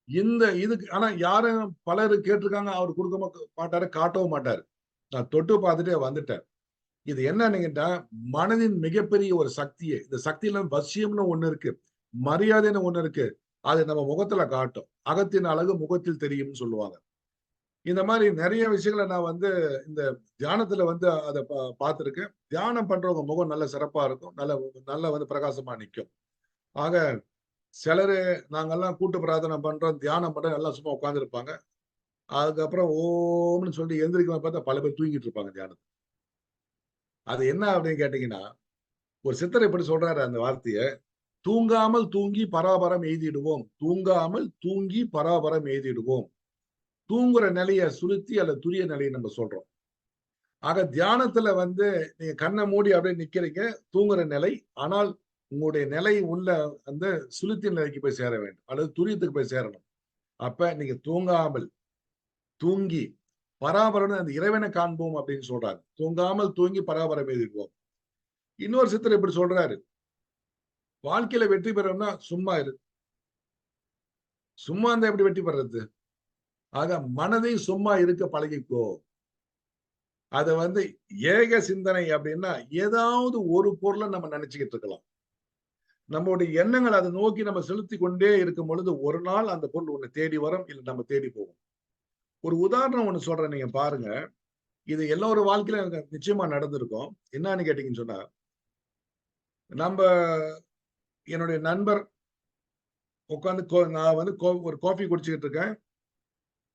S1: இந்த இதுக்கு ஆனா யாரும் பலரு கேட்டிருக்காங்க. அவரு குடுக்க மாட்டாரு, காட்டவும் மாட்டாரு. நான் தொட்டு பார்த்துட்டே வந்துட்டேன். இது என்னன்னு கேட்டா, மனதின் மிகப்பெரிய ஒரு சக்தியே. இந்த சக்தியில வசியம்னு ஒண்ணு இருக்கு. மரியாதைன்னு ஒண்ணு இருக்கு. அது நம்ம முகத்துல காட்டும். "அகத்தின் அழகு முகத்தில் தெரியும்னு" சொல்லுவாங்க. இந்த மாரி நெறைய விஷயங்கள நான் வந்து இந்த தியானத்துல வந்து அத பார்த்திருக்கேன். தியானம் பண்றவங்க முகம் நல்ல சிறப்பா இருக்கும். நல்ல வந்து பிரகாசமா நிக்கும். ஆக சிலரு நாங்கெல்லாம் கூட்டு பிரார்த்தனை பண்றோம், தியானம் பண்றோம் எல்லாம் சும்மா உட்கார்ந்திருப்பாங்க. அதுக்கப்புறம் ஓம்ன்னு சொல்லிட்டு எந்திரிக்கும்போது பார்த்தா பல பேர் தூங்கிட்டு இருப்பாங்க தியானத்துல. அது என்ன அப்படின்னு கேட்டீங்கன்னா, ஒரு சித்தர் இப்படி சொல்றாரு அந்த வார்த்தைய. "தூங்காமல் தூங்கி பராபரம் எய்திடுவோம். தூங்காமல் தூங்கி பராபரம் எய்திடுவோம்." தூங்குற நிலைய சுளுத்தி அல்லது துரிய நிலைன்னு நம்ம சொல்றோம். ஆக தியானத்துல வந்து நீங்க கண்ண மூடி அப்படியே நிக்கிறீங்க. தூங்குற நிலை. ஆனால் உங்களுடைய நிலை உள்ள அந்த சுளுத்திய நிலைக்கு போய் சேர வேண்டும். அல்லது துரியத்துக்கு போய் சேரணும். அப்ப நீங்க தூங்காமல், தூங்கி பராபரம்னு அந்த இறைவனை காண்போம் அப்படின்னு சொல்றாங்க. தூங்காமல் தூங்கி பராபரம் எய்திடுவோம். இன்னொரு சித்தர் இப்படி சொல்றாரு. வாழ்க்கையில வெற்றி பெறணும்னா சும்மா இரு. சும்மா இருந்தா எப்படி வெற்றி பெறது? ஆக மனதை சும்மா இருக்க பழகிக்கோ. அத வந்து ஏக சிந்தனை அப்படின்னா, ஏதாவது ஒரு பொருள நம்ம நெனச்சுக்கிட்டு இருக்கலாம். நம்முடைய எண்ணங்கள் அத நோக்கி நம்ம செலுத்திக் கொண்டே இருக்கும் பொழுது, ஒரு நாள் அந்த பொருள் உன்ன தேடி வரும். இல்ல நம்ம தேடி போகும். ஒரு உதாரணம் ஒண்ணு சொல்றேன் நீங்க பாருங்க. இது எல்லோர் வாழ்க்கையிலும் எனக்கு நிச்சயமா நடந்திருக்கும். என்னான்னு கேட்டீங்கன்னு சொன்னா, நம்ப என்னுடைய நண்பர் உட்கார்ந்து நான் வந்து ஒரு காஃபி குடிச்சுக்கிட்டு இருக்கேன்.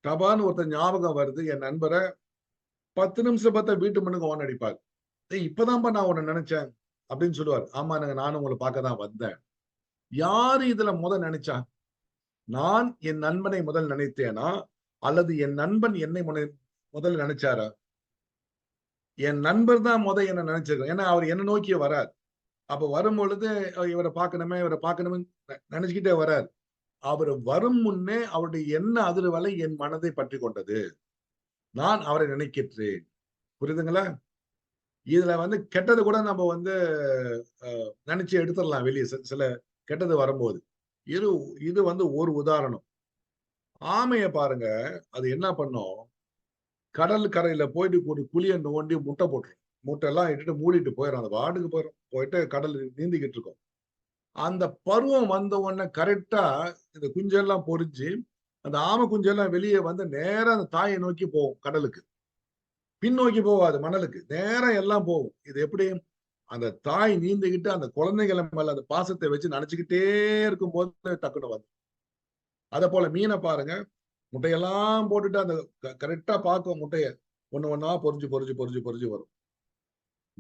S1: டபான்னு ஒருத்தன் ஞாபகம் வருது என் நண்பர. 10 நிமிஷம் பார்த்தா வீட்டு மண்ணுக்கு ஹார்ன் அடிப்பாரு. "டேய் இப்பதான்ப்பா நான் உன்ன நெனச்சேன்" அப்படின்னு சொல்லுவாரு. "ஆமாங்க நானும் உங்கள பார்க்க தான் வந்தேன்." யாரு இதுல நெனச்சா? நான் என் நண்பனை முதல் நினைத்தேனா? அல்லது என் நண்பன் என்னை முதல்ல நினைச்சாரா? என் நண்பர் தான் என்ன நினைச்சிருக்காரு. ஏன்னா, அவர் என்ன நோக்கியே வரார். அப்ப வரும்பொழுது இவர பார்க்கணுமே, இவர பார்க்கணும்னு நினைச்சுக்கிட்டே வரார். அவர் வரும் முன்னே அவருடைய எண்ண அதிர்வலை என் மனதை பற்றிக் கொண்டது. நான் அவரை நினைக்கின்றேன். புரியுதுங்களா? இதுல வந்து கெட்டது கூட நம்ம வந்து அ நினைச்சு எடுத்துறலாம் வெளிய சில கெட்டது வரும்போது. இது இது வந்து ஒரு உதாரணம். ஆமைய பாருங்க, அது என்ன பண்ணும்? கடல் கரையில போயிட்டு ஒரு குழிய நோண்டி முட்டை போட்டுரும். முட்டைலாம் இட்டுட்டு மூடிட்டு போயிரும். அது பாட்டுக்கு போயிரும். போயிட்டு கடல் நீந்திக்கிட்டு இருக்கும். அந்த பருவம் வந்த உடனே கரெக்ட்டா இந்த குஞ்செல்லாம் பொரிஞ்சு, அந்த ஆமை குஞ்செல்லாம் வெளிய வந்து நேரா அந்த தாய நோக்கி போகும் கடலுக்கு. பின்னோக்கி போகாது மணலுக்கு. நேரா எல்லாம் போகும். இது எப்படி? அந்த தாய் நீந்திக்கிட்டு அந்த குழந்தைகள் மேல அந்த பாசத்த வச்சு நெனச்சுக்கிட்டே இருக்கும்போது டக்குனு வந்துரும். அதப்போல மீன பாருங்க. முட்டையெல்லாம் போட்டுட்டு அந்த கரெக்டா பார்க்கும் முட்டைய ஒண்ணு ஒண்ணா பொறிஞ்சு பொறிஞ்சு பொறிஞ்சு பொறிஞ்சு வரும்.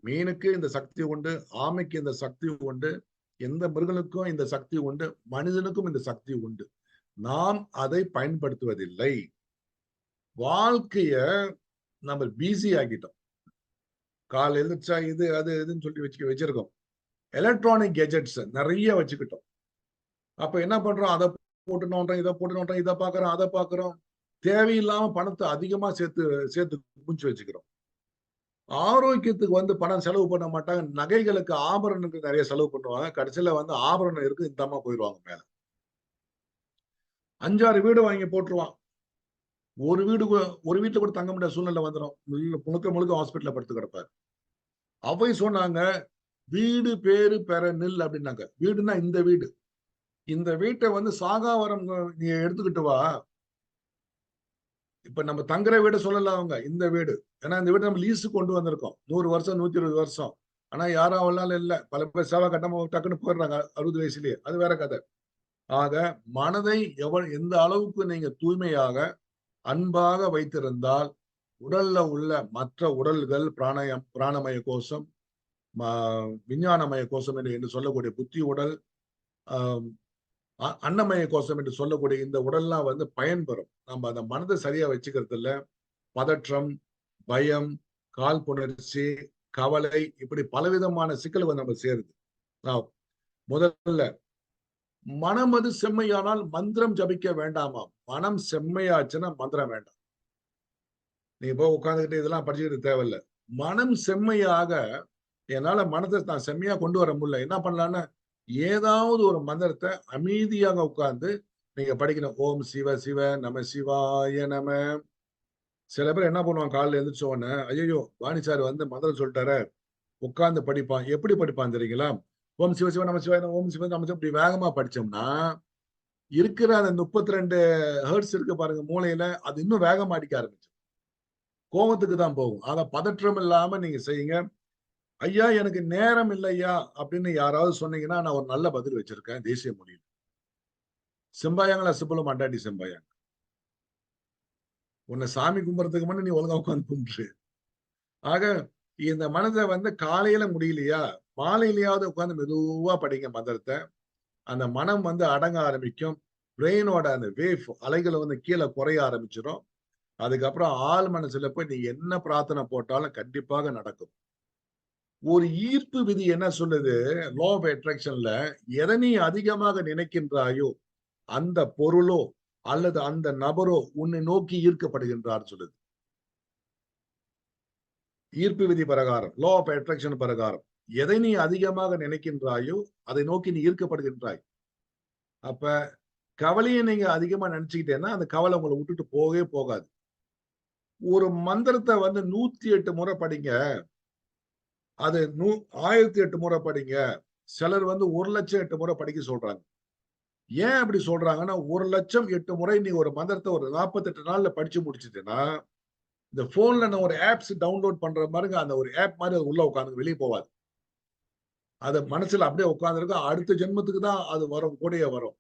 S1: மீனுக்கு இந்த சக்தி உண்டு, ஆமைக்கு இந்த சக்தி உண்டு, எந்த மிருகங்களுக்கும் இந்த சக்தி உண்டு, மனிதனுக்கும் இந்த சக்தி உண்டு. நாம் அதை பயன்படுத்துவதில்லை. வாழ்க்கைய நம்ம பிஸி ஆக்கிட்டோம். காலை எழுந்திரிச்சா இது அது இதுன்னு சொல்லி வச்சிருக்கோம். எலக்ட்ரானிக் கேஜெட்ஸ் நிறைய வச்சுக்கிட்டோம். அப்ப என்ன பண்றோம்? அதை போட்டு நோண்டுறோம், இதை போட்டு நோண்டுறோம், இதை பாக்குறோம், அதை பாக்குறோம். தேவையில்லாம பணத்தை அதிகமா சேர்த்து குமிச்சு வச்சுக்கிறோம். ஆரோக்கியத்துக்கு வந்து பணம் செலவு பண்ண மாட்டாங்க. நகைகளுக்கு, ஆபரணங்களுக்கு நிறைய செலவு பண்ணுவாங்க. கடைசியில வந்து ஆபரணம் இருக்கு இந்தமா போயிடுவாங்க மேல. 5, 6 வீடு வாங்கி போட்டுருவான். ஒரு வீட்டுல கூட தங்க முடியாத சூழ்நிலை வந்துடும். முழுக்க முழுக்க ஹாஸ்பிட்டல்ல படுத்து கிடப்பாரு. அவை சொன்னாங்க, வீடு பேரு பெற நில் அப்படின்னாங்க. வீடுன்னா இந்த வீடு. இந்த வீட்டை வந்து சாகாவரம் நீ எடுத்துக்கிட்டு வா. இப்ப நம்ம தங்குற வீடு சொல்லல அவங்க, இந்த வீடு. ஏன்னா இந்த வீடு நம்ம லீஸு கொண்டு வந்திருக்கோம். 100 வருஷம், 120 வருஷம். ஆனா யாரும் அவ்வளவு இல்ல. பல பேர் சேவை கட்டமா டக்குன்னு போயிடுறாங்க 60 வயசுலயே. அது வேற கதை. ஆக மனதை எந்த அளவுக்கு நீங்க தூய்மையாக, அன்பாக வைத்திருந்தால், உடல்ல உள்ள மற்ற உடல்கள் பிராணமய கோஷம், விஞ்ஞானமய கோஷம் என்று சொல்லக்கூடிய புத்தி உடல், அன்னமய கோஷம் என்று சொல்லக்கூடிய இந்த உடல்லாம் வந்து பயன்பெறும். நம்ம அந்த மனதை சரியா வச்சுக்கிறது இல்ல. பதற்றம், பயம், காழ்ப்புணர்ச்சி, கவலை, இப்படி பலவிதமான சிக்கல்கள் நம்ம சேருது. முதல்ல மனமது செம்மையானால் மந்திரம் ஜபிக்க வேண்டாமா? மனம் செம்மையாச்சுன்னா மந்திரம் வேண்டாம். நீங்க போய் உட்கார்ந்துகிட்டு இதெல்லாம் படிச்சுக்கிட்டு தேவையில்லை. மனம் செம்மையாக என்னால மனதை நான் செம்மையா கொண்டு வர முடியல. என்ன பண்ணலாம்னா, ஏதாவது ஒரு மந்திரத்தை அமைதியாக உட்கார்ந்து நீங்க படிக்கணும். ஓம் சிவ சிவ நம சிவாய நம. சில பேர் என்ன பண்ணுவாங்க, காலையில எழுந்திரிச்ச உடனே, ஐயோ வாணி சார் வந்து மந்திரம் சொல்லிட்டாரு, உட்கார்ந்து படிப்பான். எப்படி படிப்பான் தெரியுங்களா? ஓம் சிவ சிவ நம சிவாய ஓம் சிவ நம சிவ இப்படி வேகமா படிச்சோம்னா, இருக்கிற அந்த 32 ஹெர்ட்ஸ் இருக்கு பாருங்க மூளையில, அது இன்னும் வேகமா அடிக்க ஆரம்பிச்சு கோபத்துக்கு தான் போகும். ஆக பதற்றம் இல்லாம நீங்க செய்யுங்க. ஐயா எனக்கு நேரம் இல்லையா அப்படின்னு யாராவது சொன்னீங்கன்னா, நான் ஒரு நல்ல பதில் வச்சிருக்கேன் தேசிய மொழியில். செம்பாயாங்களா சிப்பலும் அண்டாடி செம்பாயாங்க. உன்னை சாமி கும்பிடுறதுக்கு முன்னாடி நீ ஒழுங்கா உட்காந்து கும்பிட்டு. ஆக இந்த மனதை வந்து காலையில முடியலையா, மாலையிலேயாவது உட்காந்து மெதுவா படிங்க மந்திரத்தை. அந்த மனம் வந்து அடங்க ஆரம்பிக்கும். பிரெயினோட அந்த வேவ் அலைகளை வந்து கீழே குறைய ஆரம்பிச்சிடும். அதுக்கப்புறம் ஆள் மனசுல போய் நீ என்ன பிரார்த்தனை போட்டாலும் கண்டிப்பாக நடக்கும். ஒரு ஈர்ப்பு விதி என்ன சொல்லுது? லா ஆஃப் அட்ராக்ஷன்ல எதை நீ அதிகமாக நினைக்கின்றாயோ அந்த பொருளோ அல்லது அந்த நபரோ உன்னை நோக்கி ஈர்க்கப்படுகின்றார் சொல்லுது. ஈர்ப்பு விதி பிரகாரம், லா ஆஃப் அட்ராக்ஷன் பிரகாரம் எதை நீ அதிகமாக நினைக்கின்றாயோ அதை நோக்கி நீ ஈர்க்கப்படுகின்றாய். அப்ப கவலையை நீங்க அதிகமா நினைச்சுக்கிட்டேன்னா அந்த கவலை உங்களை விட்டுட்டு போகவே போகாது. ஒரு மந்திரத்தை வந்து 108 முறை படிங்க. அது 1008 முறை படிங்க. சிலர் வந்து 1,00,008 முறை படிக்க சொல்றாங்க. ஏன் அப்படி சொல்றாங்கன்னா, 1,00,008 முறை நீ ஒரு மந்திரத்தை ஒரு 48 நாள்ல படிச்சு முடிச்சிட்டேன்னா, இந்த போன்ல நான் ஒரு ஆப்ஸ் டவுன்லோட் பண்ற பாருங்க, அந்த ஒரு ஆப் மாதிரி அது உள்ள உட்காந்து வெளியே போவாது. அது மனசுல அப்படியே உட்கார்ந்துருக்கும். அடுத்த ஜென்மத்துக்கு தான் அது வரும், கூடயே வரும்.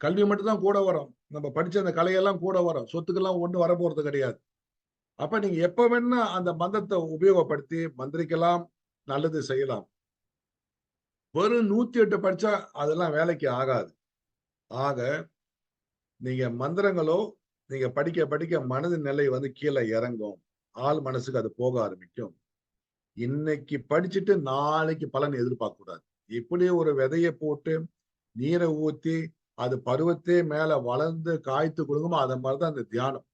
S1: கல்வி மட்டும் தான் கூட வரும். நம்ம படிச்ச அந்த கலையெல்லாம் கூட வரும். சொத்துக்கெல்லாம் ஒண்ணும் வரப்போறது கிடையாது. அப்ப நீங்க எப்ப வேணா அந்த மந்திரத்தை உபயோகப்படுத்தி மந்திரிக்கலாம், நல்லது செய்யலாம். வெறும் 108 படிச்சா அதெல்லாம் வேலைக்கு ஆகாது. ஆக நீங்க மந்திரங்களோ நீங்க படிக்க படிக்க மனதின் நிலை வந்து கீழே இறங்கும். ஆள் மனசுக்கு அது போக ஆரம்பிக்கும். இன்னைக்கு படிச்சுட்டு நாளைக்கு பலன் எதிர்பார்க்க கூடாது. இப்படி ஒரு விதைய போட்டு நீரை ஊத்தி அது பருவத்தே மேல வளர்ந்து காய்த்து கொடுக்குமோ அத மாதிரிதான் அந்த தியானம்.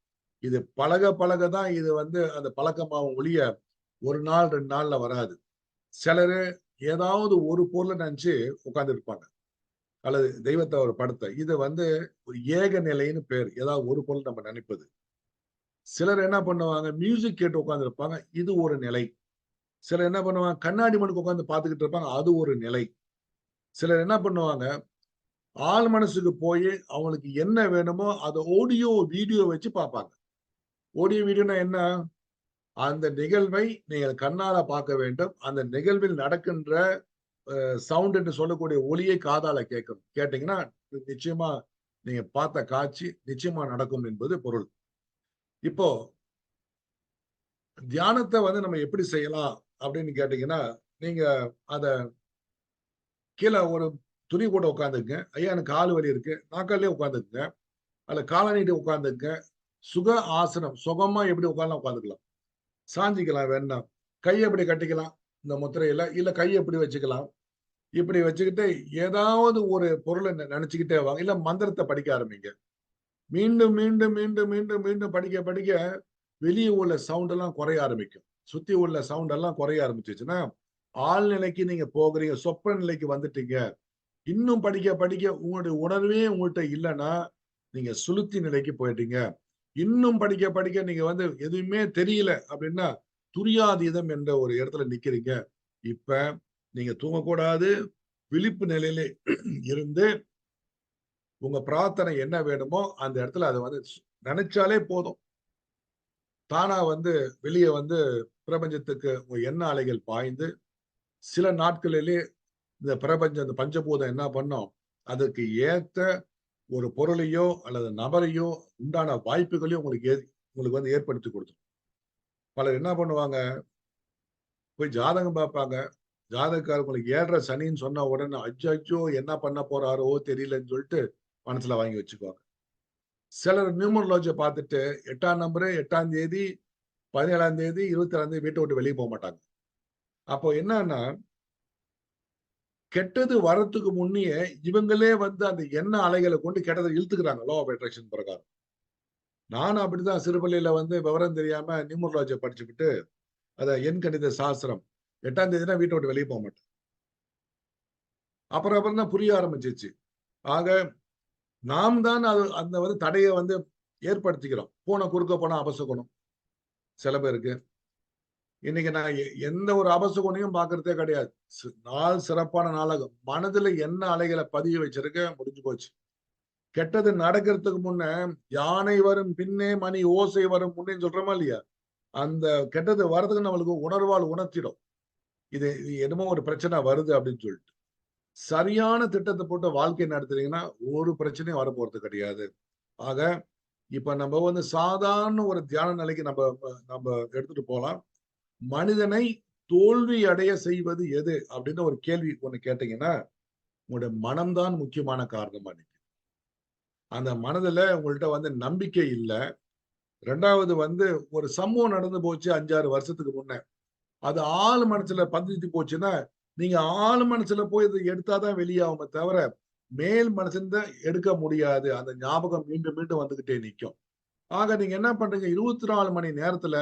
S1: இது பழக பழக தான் இது வந்து அந்த பழக்கமாகும் ஒழிய 1 நாள் 2 நாள்ல வராது. சிலரு ஏதாவது ஒரு பொருளை நினைச்சு உட்கார்ந்து இருப்பாங்க. அல்லது தெய்வத்தை ஒரு படத்தை. இது வந்து ஒரு ஏக நிலைன்னு பேர். ஏதாவது ஒரு பொருள் நம்ம நினைப்பது. சிலர் என்ன பண்ணுவாங்க, மியூசிக் கேட்டு உட்கார்ந்து இருப்பாங்க. இது ஒரு நிலை. சிலர் என்ன பண்ணுவாங்க, கண்ணாடி மனுக்கு உட்கார்ந்து பார்த்துக்கிட்டு இருப்பாங்க. அது ஒரு நிலை. சிலர் என்ன பண்ணுவாங்க, ஆள் மனசுக்கு போய் அவங்களுக்கு என்ன வேணுமோ அதை ஆடியோ வீடியோ வச்சு பார்ப்பாங்க. ஆடியோ வீடியோனா என்ன? அந்த நிகழ்வை நீங்கள் கண்ணால பார்க்க வேண்டும். அந்த நிகழ்வில் நடக்கின்ற சவுண்ட் என்று சொல்லக்கூடிய ஒலியை காதால கேட்கணும். கேட்டீங்கன்னா நிச்சயமா நீங்க பார்த்த காட்சி நிச்சயமா நடக்கும் என்பது பொருள். இப்போ தியானத்தை வந்து நம்ம எப்படி செய்யலாம் அப்படின்னு கேட்டீங்கன்னா, நீங்க அத கீழே ஒரு துணி போட்டு உட்கார்ந்துக்குங்க. ஐயா எனக்கு கால் வலி இருக்கு. நாற்காலியிலே உட்கார்ந்துக்குங்க. அல்ல கால நீட்டி உட்கார்ந்துக்குங்க. சுக ஆசனம். சுகமா எப்படி உட்காரலாம் உட்கார்ந்துக்கலாம். சாஞ்சிக்கலாம் வேணா. கைய இப்படி கட்டிக்கலாம். இந்த முத்திரையில. இல்ல கைய இப்படி வச்சுக்கலாம். இப்படி வச்சுக்கிட்டு ஏதாவது ஒரு பொருள நெனச்சுக்கிட்டே வாங்க. இல்ல மந்திரத்த படிக்க ஆரம்பிங்க. மீண்டும், மீண்டும், மீண்டும், மீண்டும், மீண்டும் படிக்க, படிக்க வெளிய உள்ள சவுண்ட் எல்லாம் குறைய ஆரம்பிக்கும். சுத்தி உள்ள சவுண்ட் எல்லாம் குறைய ஆரம்பிச்சுச்சுன்னா, ஆழ்நிலைக்கு நீங்க போகிறீங்க. சொப்பன நிலைக்கு வந்துட்டீங்க. இன்னும் படிக்க, படிக்க உங்களுடைய உணர்வே உங்கள்ட்ட இல்லன்னா, நீங்க சுளுத்தி நிலைக்கு போயிட்டீங்க. இன்னும் படிக்க, படிக்க நீங்க வந்து எதுவுமே தெரியல அப்படின்னா, துரியாதீதம் என்ற ஒரு இடத்துல நிக்கிறீங்க. இப்ப நீங்க தூங்கக்கூடாது. விழிப்பு நிலையிலே இருந்து உங்க பிரார்த்தனை என்ன வேணுமோ அந்த இடத்துல அத வந்து நெனச்சாலே போதும். தானா வந்து வெளிய வந்து பிரபஞ்சத்துக்கு உங்க எண்ண அலைகள் பாய்ந்து, சில நாட்களிலே இந்த பிரபஞ்சம் இந்த பஞ்சபூதம் என்ன பண்ணும்? அதற்கு ஏத்த ஒரு பொருளையோ அல்லது நபரையோ உண்டான வாய்ப்புகளையும் உங்களுக்கு வந்து ஏற்படுத்தி குடுத்துரும். பலர் என்ன பண்ணுவாங்க? போய் ஜாதகம் பார்ப்பாங்க. ஜாதகக்காரர் உங்களுக்கு 7:30 சனின்னு சொன்ன உடனே, அச்சச்சோ! என்ன பண்ண போறாரோ தெரியலன்னு சொல்லிட்டு மனசுல வாங்கி வச்சுக்குவாங்க. சிலர் நியூமராலஜிய பார்த்துட்டு 8ஆம் நம்பரு 8ஆம் தேதி, 17ஆம் தேதி, 27ஆம் தேதி வீட்ட விட்டு வெளிய போமாட்டாங்க. அப்போ என்னன்னா, கெட்டது வர்றதுக்கு முன்னயே இவங்களே வந்து அந்த எண்ண அலைகள கொண்டு கெட்டத இழுத்துக்கிறாங்க. லா ஆஃப் அட்ராக்ஷன் பிரகாரம். நானும் அப்படித்தான் சிறுபள்ளியில வந்து விவரம் தெரியாம நியூமராலஜிய படிச்சுப்புட்டு, அத எண் கணித சாஸ்திரம் 8ஆம் தேதினா வீட்ட விட்டு வெளிய போமாட்டேன். அப்புறம் அப்புறம் தான் புரிய ஆரம்பிச்சுச்சு. ஆக நாம் தான் அது அந்த வந்து தடைய வந்து ஏற்படுத்திக்கிறோம். பூனை குறுக்க போனா அபசகுனம் சில பேருக்கு. இன்னைக்கு நான் எந்த ஒரு அபசகுனையும் பார்க்கிறதே கிடையாது. நாள் சிறப்பான நாளாக மனதுல என்ன அலைகளை பதிய வச்சிருக்க முடிஞ்சு போச்சு. கெட்டது நடக்கிறதுக்கு முன்ன யானை வரும் பின்னே மணி ஓசை வரும் முன்னேன்னு சொல்றோமா இல்லையா? அந்த கெட்டது வர்றதுக்கு நம்மளுக்கு உணர்வால் உணர்த்திடும். இது என்னமோ ஒரு பிரச்சனை வருது அப்படின்னு சொல்லிட்டு. சரியான திட்டத்த போட்டு வாழ்க்கை நடத்துறீங்கன்னா, ஒரு பிரச்சனையும் வரப்போறது கிடையாது. ஆக, இப்ப நம்ம வந்து சாதாரண ஒரு தியான நிலைக்கு நம்ம எடுத்துட்டு போலாம். மனிதனை தோல்வி அடைய செய்வது எது? அப்படின்னு ஒரு கேள்வி ஒண்ணு கேட்டீங்கன்னா, உங்களுடைய மனம் தான் முக்கியமான காரணமா நிக்கும். அந்த மனதுல உங்கள்ட்ட வந்து நம்பிக்கை இல்ல. 2வது வந்து ஒரு சம்பவம் நடந்து போச்சு 5, 6 வருஷத்துக்கு முன்ன. அது ஆழ் மனசுல பதிஞ்சு போச்சுன்னா, நீங்க ஆழ் மனசுல போய் இத எடுத்தா தான் வெளியாகுமே தவிர, மேல் மனசுலருந்து எடுக்க முடியாது. அந்த ஞாபகம் மீண்டும், மீண்டும் வந்துகிட்டே நிக்கும். ஆக நீங்க என்ன பண்றீங்க? 24 மணி நேரத்துல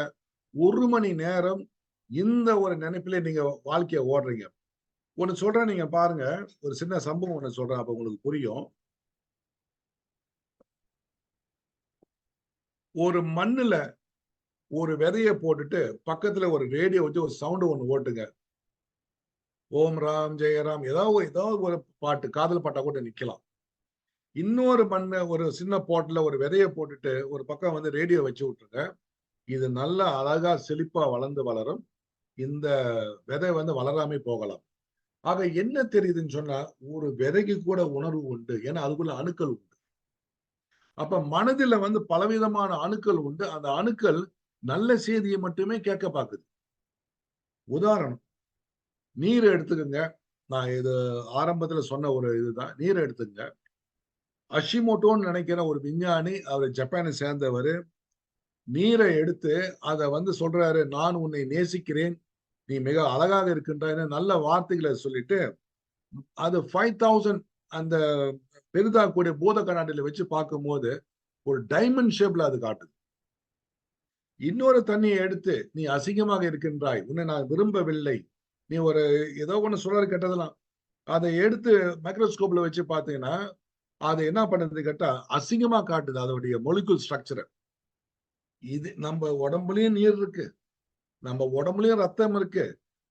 S1: 1 மணி நேரம் இந்த ஒரு நினைப்பிலே நீங்க வாழ்க்கைய ஓடுறீங்க. ஒண்ணு சொல்றேன் நீங்க பாருங்க. ஒரு சின்ன சம்பவம் ஒண்ணு சொல்றேன். அப்ப உங்களுக்கு புரியும். ஒரு மண்ணுல ஒரு விதைய போட்டுட்டு, பக்கத்துல ஒரு ரேடியோ வச்சு ஒரு சவுண்ட் ஒண்ணு ஓட்டுங்க. ஓம் ராம், ஜெய ராம் ஏதாவது ஒரு பாட்டு, காதல் பாட்டா கூட நிக்கலாம். இன்னொரு மண்ண ஒரு சின்ன பாட்ல ஒரு விதைய போட்டுட்டு, ஒரு பக்கம் வந்து ரேடியோ வச்சு விட்டுருங்க. இது நல்லா அழகா செழிப்பா வளர்ந்து வளரும். இந்த விதை வந்து வளராமயே போகலாம். ஆக என்ன தெரியுதுன்னு சொன்னா, ஒரு விதைக்கு கூட உணர்வு உண்டு. ஏன்னா, அதுக்குள்ள அணுக்கள் உண்டு. அப்ப மனதில வந்து பலவிதமான அணுக்கள் உண்டு. அந்த அணுக்கள் நல்ல செய்திய மட்டுமே கேட்க பாக்குது. உதாரணம், நீர எடுத்துக்கங்க. நான் இது ஆரம்பத்துல சொன்ன ஒரு இதுதான். நீர எடுத்துக்கங்க. அஷிமோட்டோன்னு நெனைக்கிற ஒரு விஞ்ஞானி, அவரு ஜப்பானை சேர்ந்தவரு. நீர எடுத்து அத வந்து சொல்றாரு, "நான் உன்னை நேசிக்கிறேன். நீ மிக அழகாக இருக்கின்றாய்ன்னு" நல்ல வார்த்தைகள சொல்லிட்டு, அது 5000 அந்த பெரிதாகக்கூடிய பூத கண்ணாடில வச்சு பார்க்கும்போது, ஒரு டைமண்ட் ஷேப்ல அது காட்டுது. இன்னொரு தண்ணீய எடுத்து, "நீ அசிங்கமாக இருக்கின்றாய். உன்னை நான் விரும்பவில்லை." நீ ஒரு ஏதோ ஒண்ணு சொல்றாரு கெட்டதெல்லாம். அத எடுத்து மைக்ரோஸ்கோப்ல வச்சு பார்த்தீங்கன்னா, அது என்ன பண்ணுது கேட்டா, அசிங்கமா காட்டுது அதோடைய மாலிக்யூல் ஸ்ட்ரக்சர. இது நம்ம உடம்புலயும் நீர் இருக்கு. நம்ம உடம்புலயும் ரத்தம் இருக்கு.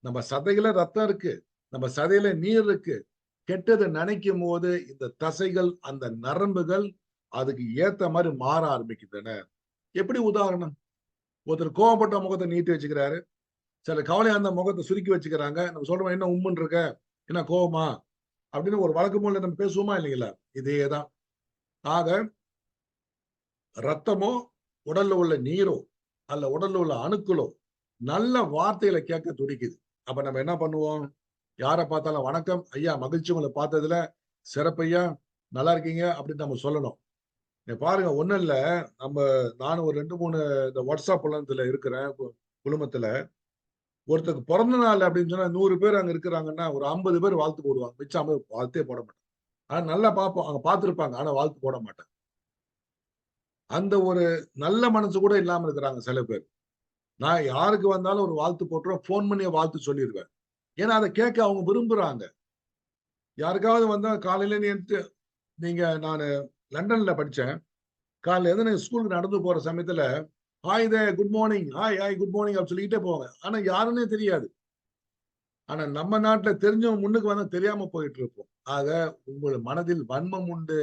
S1: நம்ம சதையில ரத்தம் இருக்கு. நம்ம சதையில நீர் இருக்கு. கெட்டத நனைக்கும்போது இந்த தசைகள், அந்த நரம்புகள் அதுக்கு ஏத்த மாரி மாற ஆரம்பிக்கின்றன. எப்படி உதாரணம்? ஒருத்தர் கோவப்பட்ட முகத்த நீட்டி வச்சுக்கிறாரு. சிலர் கவலையா இருந்த முகத்த சுருக்கி வச்சுக்கிறாங்க. நம்ம சொல்றோம், "என்ன உம்முன்னு இருக்க? என்ன கோவமா?" அப்படின்னு ஒரு வழக்கு மொழில நம்ம பேசுவோமா இல்லைங்களா? இதே தான். ஆக ரத்தமோ, உடல்ல உள்ள நீரோ, அல்ல உடல்ல உள்ள அணுக்களோ, நல்ல வார்த்தைகள கேட்க துடிக்குது. அப்ப நம்ம என்ன பண்ணுவோம்? யார பார்த்தாலும், "வணக்கம் ஐயா, மகிழ்ச்சி உங்கள பார்த்ததுல. சிறப்பையா, நல்லா இருக்கீங்க." அப்படின்னு நம்ம சொல்லணும். நீங்க பாருங்க ஒண்ணும் இல்ல. நம்ம நானும் ஒரு 2, 3 இந்த WhatsApp புலத்துல இருக்கிறேன். குழுமத்துல. ஒருத்தருக்கு பிறந்த நாள் அப்படின்னு சொன்னா 100 பேர் அங்க இருக்கிறாங்கன்னா, ஒரு 50 பேர் வாழ்த்து போடுவாங்க. மிச்சம் 50 வாழ்த்தே போட மாட்டாங்க. ஆனா நல்லா பார்ப்போம். அங்க பார்த்திருப்பாங்க. ஆனா வாழ்த்து போட மாட்டாங்க. அந்த ஒரு நல்ல மனசு கூட இல்லாம இருக்கிறாங்க சில பேர். நான் யாருக்கு வந்தாலும் ஒரு வாழ்த்து போட்டுருவேன். ஃபோன் பண்ணியே வாழ்த்து சொல்லிருவேன். ஏன்னா அத கேட்க அவங்க விரும்புறாங்க. யாருக்காவது வந்தா காலையில நேத்து நீங்க நானு லண்டன்ல படிச்சேன். காலைல எழுந்து ஸ்கூலுக்கு நடந்து போற சமயத்துல, "hi there, good morning. Hi, hi, good morning" அப்படி சொல்லிக்கிட்டே போவாங்க. ஆனா யாருன்னே தெரியாது. ஆனா நம்ம நாட்டுல தெரிஞ்சவங்க முன்னுக்கு வந்தா தெரியாம போயிட்டு இருப்போம். ஆக உங்கள் மனதில் வன்மம் உண்டு,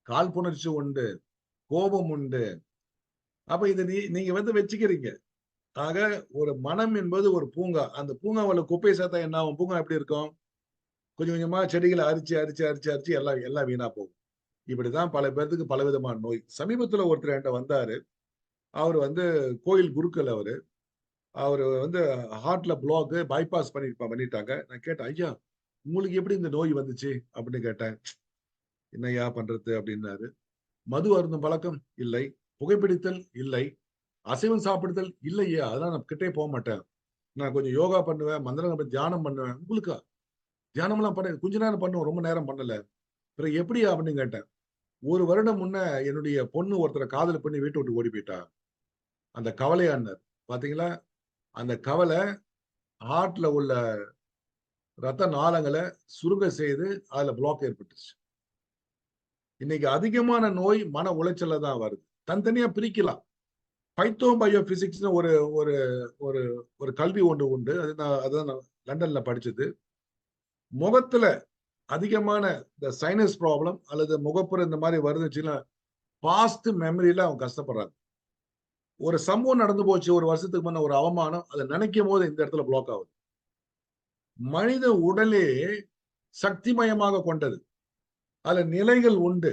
S1: காழ்ப்புணர்ச்சி உண்டு, கோபம் உண்டு. அப்ப இத நீங்க வந்து வச்சுக்கிறீங்க. ஆக ஒரு மனம் என்பது ஒரு பூங்கா. அந்த பூங்காவுல குப்பைய சேர்த்தா என்ன ஆகும்? பூங்கா எப்படி இருக்கும்? கொஞ்சம் கொஞ்சமா செடிகள அரிச்சு, அரிச்சு, அரிச்சு, அரிச்சு எல்லாம் எல்லாம் வீணா போகும். இப்படிதான் பல பேத்துக்கு பலவிதமான நோய். சமீபத்துல ஒருத்தர் என்ட்ட வந்தாரு. அவரு வந்து கோயில் குருக்கள் அவரு. அவரு வந்து ஹார்ட்ல ப்ளாக் பைபாஸ் பண்ணிட்டாங்க. நான் கேட்டேன், "ஐயா, உங்களுக்கு எப்படி இந்த நோய் வந்துச்சு?" அப்படின்னு கேட்டேன். "என்னய்யா பண்றது?" அப்படின்னாரு. "மது அருந்தும் பழக்கம் இல்லை. புகைப்பிடித்தல் இல்லை. அசைவம் சாப்பிடுதல் இல்லையா? அதெல்லாம் நான் கிட்டயே போமாட்டேன். நான் கொஞ்சம் யோகா பண்ணுவேன், மந்திரம் தியானம் பண்ணுவேன்." "உங்களுக்கா? தியானம்லாம் பண்ண கொஞ்ச நேரம் பண்ணுவேன். ரொம்ப நேரம் பண்ணல." "பிறகு எப்படியா?" அப்படின்னு கேட்டேன். 1 வருடம் முன்ன என்னுடைய பொண்ணு ஒருத்தர காதல் பண்ணி வீட்ட விட்டு ஓடி போயிட்டா. அந்த கவலையான்னாரு. பாத்தீங்களா? அந்த கவல ஹார்ட்ல உள்ள ரத்த நாளங்கள சுருங்க செய்து, அதுல ப்ளாக் ஏற்பட்டுருச்சு. இன்னைக்கு அதிகமான நோய் மன உளைச்சல்ல தான் வருது. தனித்தனியா பிரிக்கலாம். பைத்தோ பயோ பிசிக்ஸ்ன்னு ஒரு ஒரு ஒரு ஒரு கல்வி ஒண்ணு உண்டு. அதான் நான் லண்டன்ல படிச்சது. முகத்துல அதிகமான இந்த சைனஸ் ப்ராப்ளம் அல்லது முகப்புற இந்த மாரி வருதுச்சுன்னா, பாஸ்ட் மெமரில அவங்க கஷ்டப்படுறாங்க. ஒரு சம்பவம் நடந்து போச்சு. ஒரு வருஷத்துக்கு முன்ன ஒரு அவமானம். அத நினைக்கும்போது இந்த இடத்துல ப்ளாக் ஆகுது. மனித உடலே சக்திமயமாக கொண்டது. அதுல நிலைகள் உண்டு.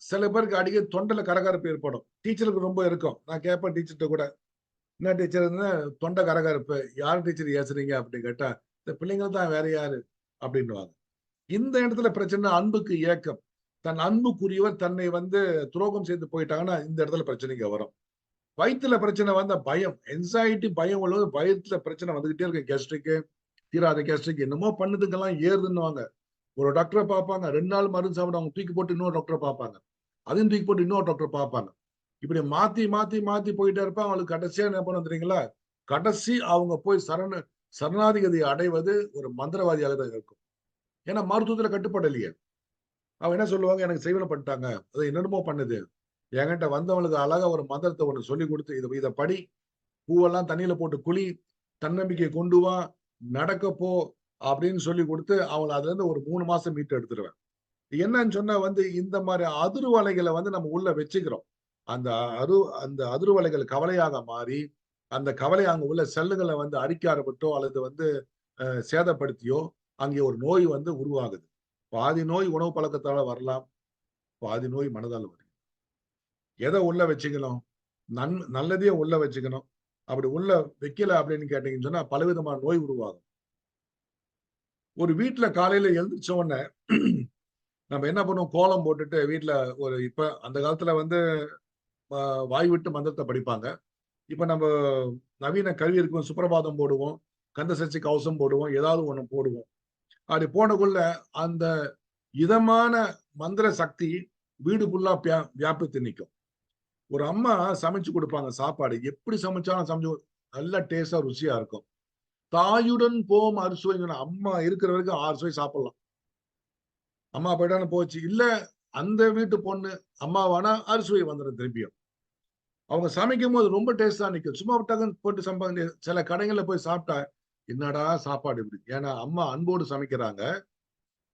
S1: சில பேருக்கு அடிக்கடி தொண்டையில கரகரப்பு ஏற்படும். டீச்சருக்கு ரொம்ப இருக்கும். நான் கேட்பேன் டீச்சர்ட்ட கூட. "என்ன டீச்சர்ன்னா தொண்டை கரகரப்பு. யார் டீச்சர் ஏசுறீங்க?" அப்படின்னு கேட்டா, "இந்த பிள்ளைங்கள் தான் வேற யாரு?" அப்படின்னுவாங்க. இந்த இடத்துல பிரச்சனை அன்புக்கு ஏக்கம். தன் அன்புக்குரியவர் தன்னை வந்து துரோகம் செய்து போயிட்டாங்கன்னா, இந்த இடத்துல பிரச்சனைங்க வரும். வயித்துல பிரச்சனை வந்தா பயம். என்க்ஸாயட்டி பயம் உள்ளது வயித்துல பிரச்சனை வந்துகிட்டே இருக்கு. கேஸ்ட்ரிக்கு, தீராத கேஸ்ட்ரிக் என்னமோ பண்ணுதுங்கலாம் ஏறுதுன்னுவாங்க. ஒரு டாக்டர பார்ப்பாங்க. 2 நாள் மருந்து சாப்பிட்டு அவங்க தூக்கி போட்டு இன்னொரு டாக்டர பார்ப்பாங்க. அதையும் தூக்கி போட்டு இன்னொரு டாக்டர பார்ப்பாங்க. இப்படி மாத்தி, மாத்தி, மாத்தி போயிட்டே இருப்பாங்க. அவங்களுக்கு கடைசியா என்ன பண்ணும் தெரியுங்களா? கடைசி அவங்க போய் சரணாதிகதி அடைவது ஒரு மந்திரவாதியாக தான் இருக்கும். ஏன்னா மருத்துவத்துல கட்டுப்படலையே. அவங்க என்ன சொல்லுவாங்க, "எனக்கு செய்வன பண்ணிட்டாங்க. அது என்னென்னமோ பண்ணுது." என்கிட்ட வந்தவங்களுக்கு அழகா ஒரு மந்திரத்த ஒண்ணு சொல்லிக் குடுத்து, "இத இத படி. பூவெல்லாம் தண்ணீல போட்டு குளி. தன்னம்பிக்கை கொண்டு வா. நடக்க போ." அப்படின்னு சொல்லிக் குடுத்து, அவங்கள அதுலருந்து ஒரு 3 மாசம் மீட்டு எடுத்துருவேன். என்னன்னு சொன்னா வந்து, இந்த மாரி அதிர்வலைகள வந்து நம்ம உள்ள வச்சுக்கிறோம். அந்த அரு அந்த அதிர்வலைகள் கவலையாக மாறி, அந்த கவலை அங்க உள்ள செல்லுகள வந்து அரிக்க ஆரம்பிட்டோ, அல்லது வந்து சேதப்படுத்தியோ, அங்கே ஒரு நோய் வந்து உருவாகுது. பாதி நோய் உணவு பழக்கத்தால வரலாம். பாதி நோய் மனதால வரும். எத உள்ள வச்சுக்கணும்? நல்லதையே உள்ள வச்சுக்கணும். அப்படி உள்ள வைக்கல அப்படின்னு கேட்டீங்கன்னு சொன்னா, பலவிதமான நோய் உருவாகும். ஒரு வீட்ல காலையில எழுந்திரிச்ச உடனே நம்ம என்ன பண்ணுவோம்? கோலம் போட்டுட்டு வீட்ல இப்ப அந்த காலத்துல வந்து அ வாய் விட்டு மந்திரத்த படிப்பாங்க. இப்ப நம்ம நவீன கல்வி இருக்கும் சுப்ரபாதம் போடுவோம். கந்த சஷ்டி கவசம் போடுவோம். ஏதாவது ஒண்ணு போடுவோம். அப்படி போடக்குள்ள அந்த இதமான மந்திர சக்தி வீடு ஃபுல்லா வியாபித்து நிக்கும். ஒரு அம்மா சமைச்சு குடுப்பாங்க சாப்பாடு. எப்படி சமைச்சாலும் சமைச்சு நல்ல டேஸ்ட்டா ருசியா இருக்கும். தாயுடன் போம் அறுசுவைன்னு சொன்னா, அம்மா இருக்கிற வரைக்கும் 6 சுவை சாப்பிடலாம். அம்மா போயிட்டாலும் போச்சு. இல்ல அந்த வீட்டு பொண்ணு அம்மாவானா அறுசுவை வந்துரும் திருப்பியும். அவங்க சமைக்கும்போது ரொம்ப டேஸ்ட்டா நிக்கும். சும்மா டக்குன்னு போட்டு சில கடைகள்ல போய் சாப்பிட்டா, என்னடா சாப்பாடு இப்படி? ஏன்னா அம்மா அன்போடு சமைக்கிறாங்க.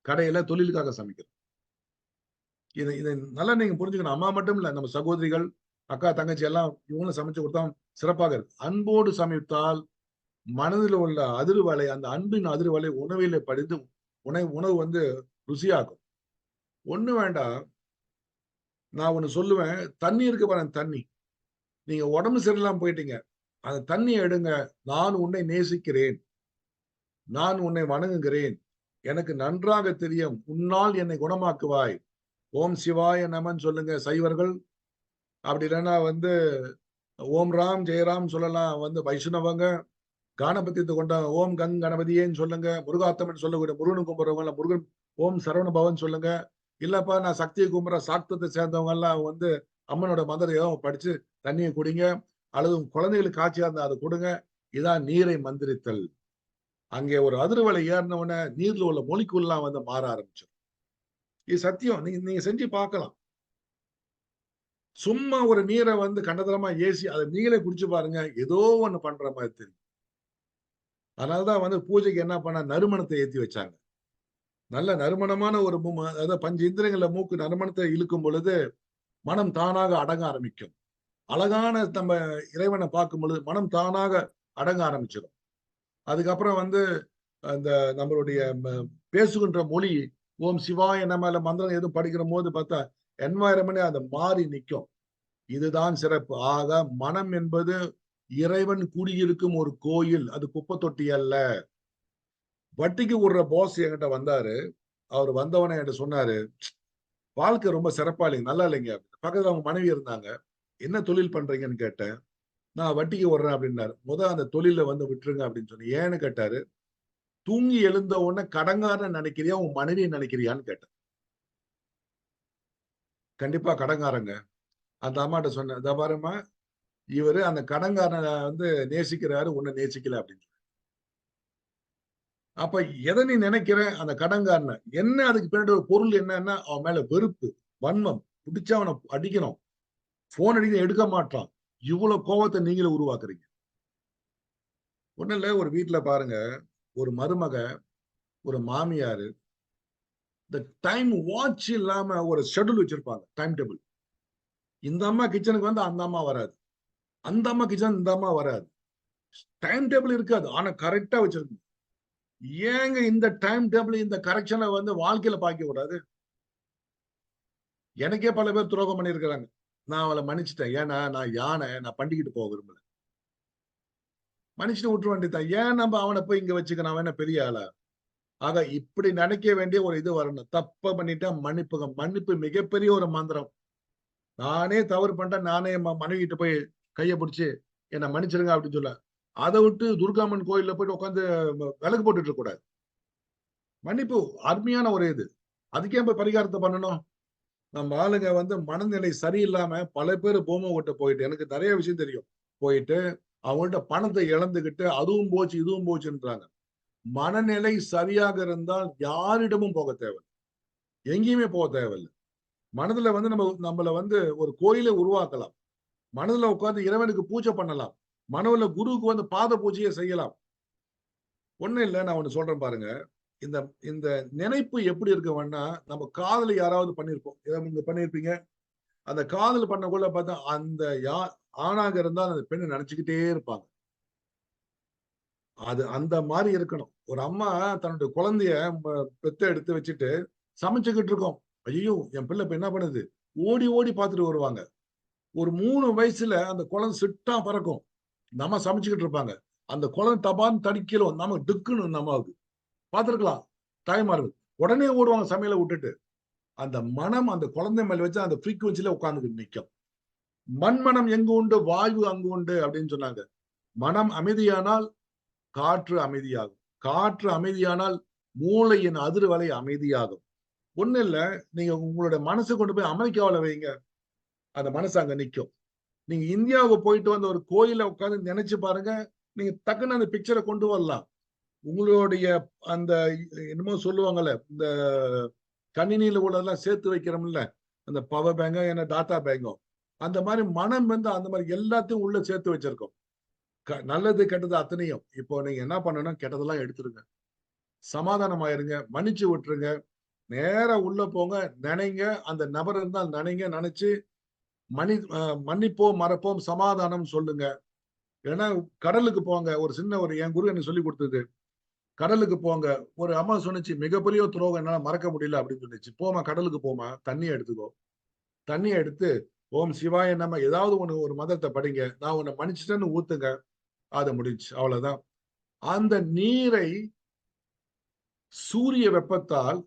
S1: கடையில தொழிலுக்காக சமைக்கிறோம். இத இத நல்லா நீங்க புரிஞ்சுக்கணும். அம்மா மட்டும் இல்ல. நம்ம சகோதரிகள், அக்கா, தங்கச்சி எல்லாம் இவங்களும் சமைச்சு குடுத்தா சிறப்பாக இருக்கும். அன்போடு சமைத்தால் மனதில் உள்ள அதிர்வலை, அந்த அன்பின் அதிர்வலை உணவிலே படிந்து உணவு வந்து ருசியாகும். ஒண்ணும் வேண்டாம். நான் ஒண்ணு சொல்லுவேன். தண்ணி இருக்கு பாருங்க தண்ணி. நீங்க உடம்பு சரியில்லாம போயிட்டீங்க. அந்த தண்ணிய எடுங்க. நான் உன்னை நேசிக்கிறேன். நான் உன்னை வணங்குகிறேன். எனக்கு நன்றாக தெரியும். உன்னால் என்னை குணமாக்குவாய். ஓம் சிவாய நமன்னு சொல்லுங்க சைவர்கள். அப்படி இல்லன்னா ஓம் ராம் ஜெயராம் சொல்லலாம் வைஷ்ணவங்க. கானபத்தியத்தை கொண்ட ஓம் கங் கணபதியேன்னு சொல்லுங்க. முருகாத்தமன் சொல்லக்கூடிய முருகன் கும்பிடுறவங்க முருகன் ஓம் சரவண பவன் சொல்லுங்க. இல்லப்பா நான் சக்தியை கும்பிட்ற சாக்தத்தை சேர்ந்தவங்க எல்லாம் அம்மனோட மந்திரம் ஏதோ படிச்சு தண்ணியை குடிங்க. அல்லது உங்க குழந்தைகளுக்கு காட்சியா இருந்தா அதை கொடுங்க. இதான் நீரை மந்திரித்தல். அங்கே ஒரு அதிர்வலை ஏறினவுடனே நீர்ல உள்ள மொழிக்குள்ளாம் மாற ஆரம்பிச்சிடும். இது சத்தியம். நீங்க செஞ்சு பார்க்கலாம். சும்மா ஒரு நீரை கண்டதரமா ஏசி அதை நீங்களே குடிச்சு பாருங்க. ஏதோ ஒண்ணு பண்ற மாதிரி தெரியும். அதனாலதான் பூஜைக்கு என்ன பண்ண நறுமணத்தை ஏத்தி வச்சாங்க. நல்ல நறுமணமான ஒரு அதாவது பஞ்ச இந்திரங்கள்ல மூக்கு நறுமணத்தை இழுக்கும் பொழுது மனம் தானாக அடங்க ஆரம்பிக்கும். அழகான நம்ம இறைவனை பார்க்கும் பொழுது மனம் தானாக அடங்க ஆரம்பிச்சிடும். அதுக்கப்புறம் அந்த நம்மளுடைய பேசுகின்ற மொழி ஓம் சிவாய நம மந்திரம் எதுவும் படிக்கிற போது பார்த்தா என்வாயரமெண்டே அந்த மாறி நிற்கும். இதுதான் சிறப்பு. ஆக மனம் என்பது இறைவன் குடியிருக்கும் ஒரு கோயில். அது குப்பை தொட்டி அல்ல. வட்டிக்கு விடுற பாஸ் என்கிட்ட வந்தாரு. அவர் வந்தவனே என்கிட்ட சொன்னாரு, வாழ்க்கை ரொம்ப சிறப்பா இல்லைங்க, நல்லா இல்லைங்க. பக்கத்துல அவங்க மனைவி இருந்தாங்க. என்ன தொழில் பண்றீங்கன்னு கேட்டேன். நான் வட்டிக்கு விடுறேன் அப்படின்னாரு. அந்த தொழில விட்டுருங்க அப்படின்னு சொன்னேன். ஏன்னு கேட்டாரு. தூங்கி எழுந்த உடனே கடங்காரன் நினைக்கிறியா உன் மனைவியை நினைக்கிறியான்னு கேட்டேன். கண்டிப்பா கடங்காரங்க. அந்த அம்மாட்ட சொன்னேன், இத பாரும்மா, இவரு அந்த கடங்காரனை நேசிக்கிறாரு, உன்னை நேசிக்கல அப்படின்னு. அப்ப எதை நீ நினைக்கிற அந்த கடன்காரனை என்ன அதுக்கு பின்னாடி ஒரு பொருள் என்னன்னா அவன் மேல வெறுப்பு, வன்மம், பிடிச்சா அவனை அடிக்கணும், போன் அடிக்க எடுக்க மாட்டான். இவ்வளவு கோபத்தை நீங்களே உருவாக்குறீங்க. ஒண்ணு இல்ல, ஒரு வீட்டுல பாருங்க, ஒரு மருமக, ஒரு மாமியாரு இந்த டைம் வாட்ச் இல்லாம ஒரு ஷெட்யூல் வச்சிருப்பாங்க, டைம் டேபிள். இந்த அம்மா கிச்சனுக்கு அந்த அம்மா வராது, அந்த அம்மா கிச்சன் இந்த அம்மா வராது. டைம் டேபிள் இருக்காது, ஆனா கரெக்டா வச்சிருக்கணும். ஏங்க இந்த டைம் டேபிள் இந்த கரெக்ஷனை வாழ்க்கையில பார்க்க கூடாது? எனக்கே பல பேர் துரோகம் பண்ணியிருக்கிறாங்க. நான் அவளை மன்னிச்சுட்டேன். ஏன்னா நான் யானை, நான் பண்டிகிட்டு போக விரும்பல. மன்னிச்சுட்டு விட்டுற வேண்டியதான். ஏன் நம்ம அவனை போய் இங்க வச்சுக்கணும்? அவன் என்ன பெரிய ஆளா? ஆக இப்படி நினைக்க வேண்டிய ஒரு இது வரணும். தப்ப பண்ணிட்டா மன்னிப்புங்க. மன்னிப்பு மிகப்பெரிய ஒரு மந்திரம். நானே தவறு பண்ணிட்டேன், நானே மனைவிட்டு போய் கையை பிடிச்சு என்னை மன்னிச்சிருங்க அப்படின்னு சொல்ல, அதை விட்டு துர்காமன் கோயில்ல போயிட்டு உட்காந்து விளக்கு போட்டுட்டு இருக்க கூடாது. மன்னிப்பு அருமையான ஒரு இது. அதுக்கே போய் பரிகாரத்தை பண்ணணும். நம்ம ஆளுங்க மனநிலை சரியில்லாம பல பேர் போமோ ஓட்ட போயிட்டு, எனக்கு நிறைய விஷயம் தெரியும், போயிட்டு அவங்கள்ட்ட பணத்தை இழந்துகிட்டு அதுவும் போச்சு இதுவும் போச்சுன்றாங்க. மனநிலை சரியாக இருந்தால் யாரிடமும் போக தேவை, எங்கேயுமே போக தேவையில்லை. மனதுல நம்மள ஒரு கோயிலை உருவாக்கலாம். மனதுல உட்கார்ந்து இறைவனுக்கு பூஜை பண்ணலாம். மனதுல குருவுக்கு பாத பூஜையை செய்யலாம். ஒண்ணு இல்ல, நான் ஒண்ணு சொல்றேன் பாருங்க. இந்த இந்த நினைப்பு எப்படி இருக்குன்னா, நம்ம காதல யாராவது பண்ணிருப்போம், நீங்க பண்ணிருப்பீங்க. அந்த காதல் பண்ணக்குள்ள பார்த்தா அந்த ஆணாக இருந்தா அந்த பெண்ணை நினைச்சுக்கிட்டே இருப்பாங்க. அது அந்த மாதிரி இருக்கணும். ஒரு அம்மா தன்னுடைய குழந்தைய பெத்த எடுத்து வச்சுட்டு சமைச்சுக்கிட்டு இருக்கோம். ஐயோ என் பிள்ளை இப்ப என்ன பண்ணுது, ஓடி ஓடி பார்த்துட்டு வருவாங்க. ஒரு 3 வயசுல அந்த குழந்தை சிட்டா பறக்கும். நம்ம சமைச்சுக்கிட்டு இருப்பாங்க. அந்த குழந்தை டபான்னு தடிக்கலும், நம்ம டிக்குன்னு நம்மளுக்கு பார்த்திருக்கலாம் தாய்மார்கள். உடனே ஓடுவாங்க சமையலை விட்டுட்டு. அந்த மனம் அந்த குழந்தை மேல வச்சு அந்த ஃப்ரீக்குவன்சில உட்கார்ந்துட்டு நிற்கும். மண்மனம் எங்கு உண்டு வாயு அங்கு உண்டு அப்படின்னு சொன்னாங்க. மனம் அமைதியானால் காற்று அமைதியாகும். காற்று அமைதியானால் மூளையின் அதிர்வலை அமைதியாகும். ஒண்ணு இல்ல, நீங்க உங்களுடைய மனசை கொண்டு போய் அமெரிக்காவில வைங்க, அந்த மனசு அங்க நிற்கும். நீங்க இந்தியாவுக்கு போயிட்டு ஒரு கோயில உட்கார்ந்து நினைச்சு பாருங்க, நீங்க டக்குன்னு அந்த பிக்சரை கொண்டு வரலாம். உங்களுடைய அந்த என்னமோ சொல்லுவாங்கல்ல, இந்த கணினியில உள்ளதெல்லாம் சேர்த்து வைக்கிறோம்ல, அந்த பவர் பேங்கோ என்ன டாட்டா பேங்கோ, அந்த மாதிரி மனம் அந்த மாதிரி எல்லாத்தையும் உள்ள சேர்த்து வச்சிருக்கோம். நல்லது கெட்டது அத்தனையும். இப்போ நீங்க என்ன பண்ணணும், கெட்டதெல்லாம் எடுத்துருங்க, சமாதானம் ஆயிருங்க, மன்னிச்சு விட்டுருங்க, நேரா உள்ள போங்க, நினைங்க, அந்த நபர் இருந்தால் நினைங்க, நினைச்சு மன்னிப்போம் மறப்போம் சமாதானம் சொல்லுங்க. ஏன்னா கடலுக்கு போங்க, ஒரு சின்ன என் குரு எனக்கு சொல்லி கொடுத்தது, கடலுக்கு போங்க. ஒரு அம்மா சொன்னிச்சு, மிகப்பெரிய துரோகம் என்னால மறக்க முடியல அப்படின்னு சொன்னிச்சு. போமா கடலுக்கு போமா, தண்ணியை எடுத்துக்கோ, தண்ணியை எடுத்து ஓம் சிவாய நம்ம ஏதாவது ஒரு மதத்தை படிங்க, நான் உன்னை மன்னிச்சிட்டேன்னு ஊத்துங்க, அது முடிஞ்சு, அவ்வளவுதான். அந்த நீரை சூரிய வெப்பத்தால்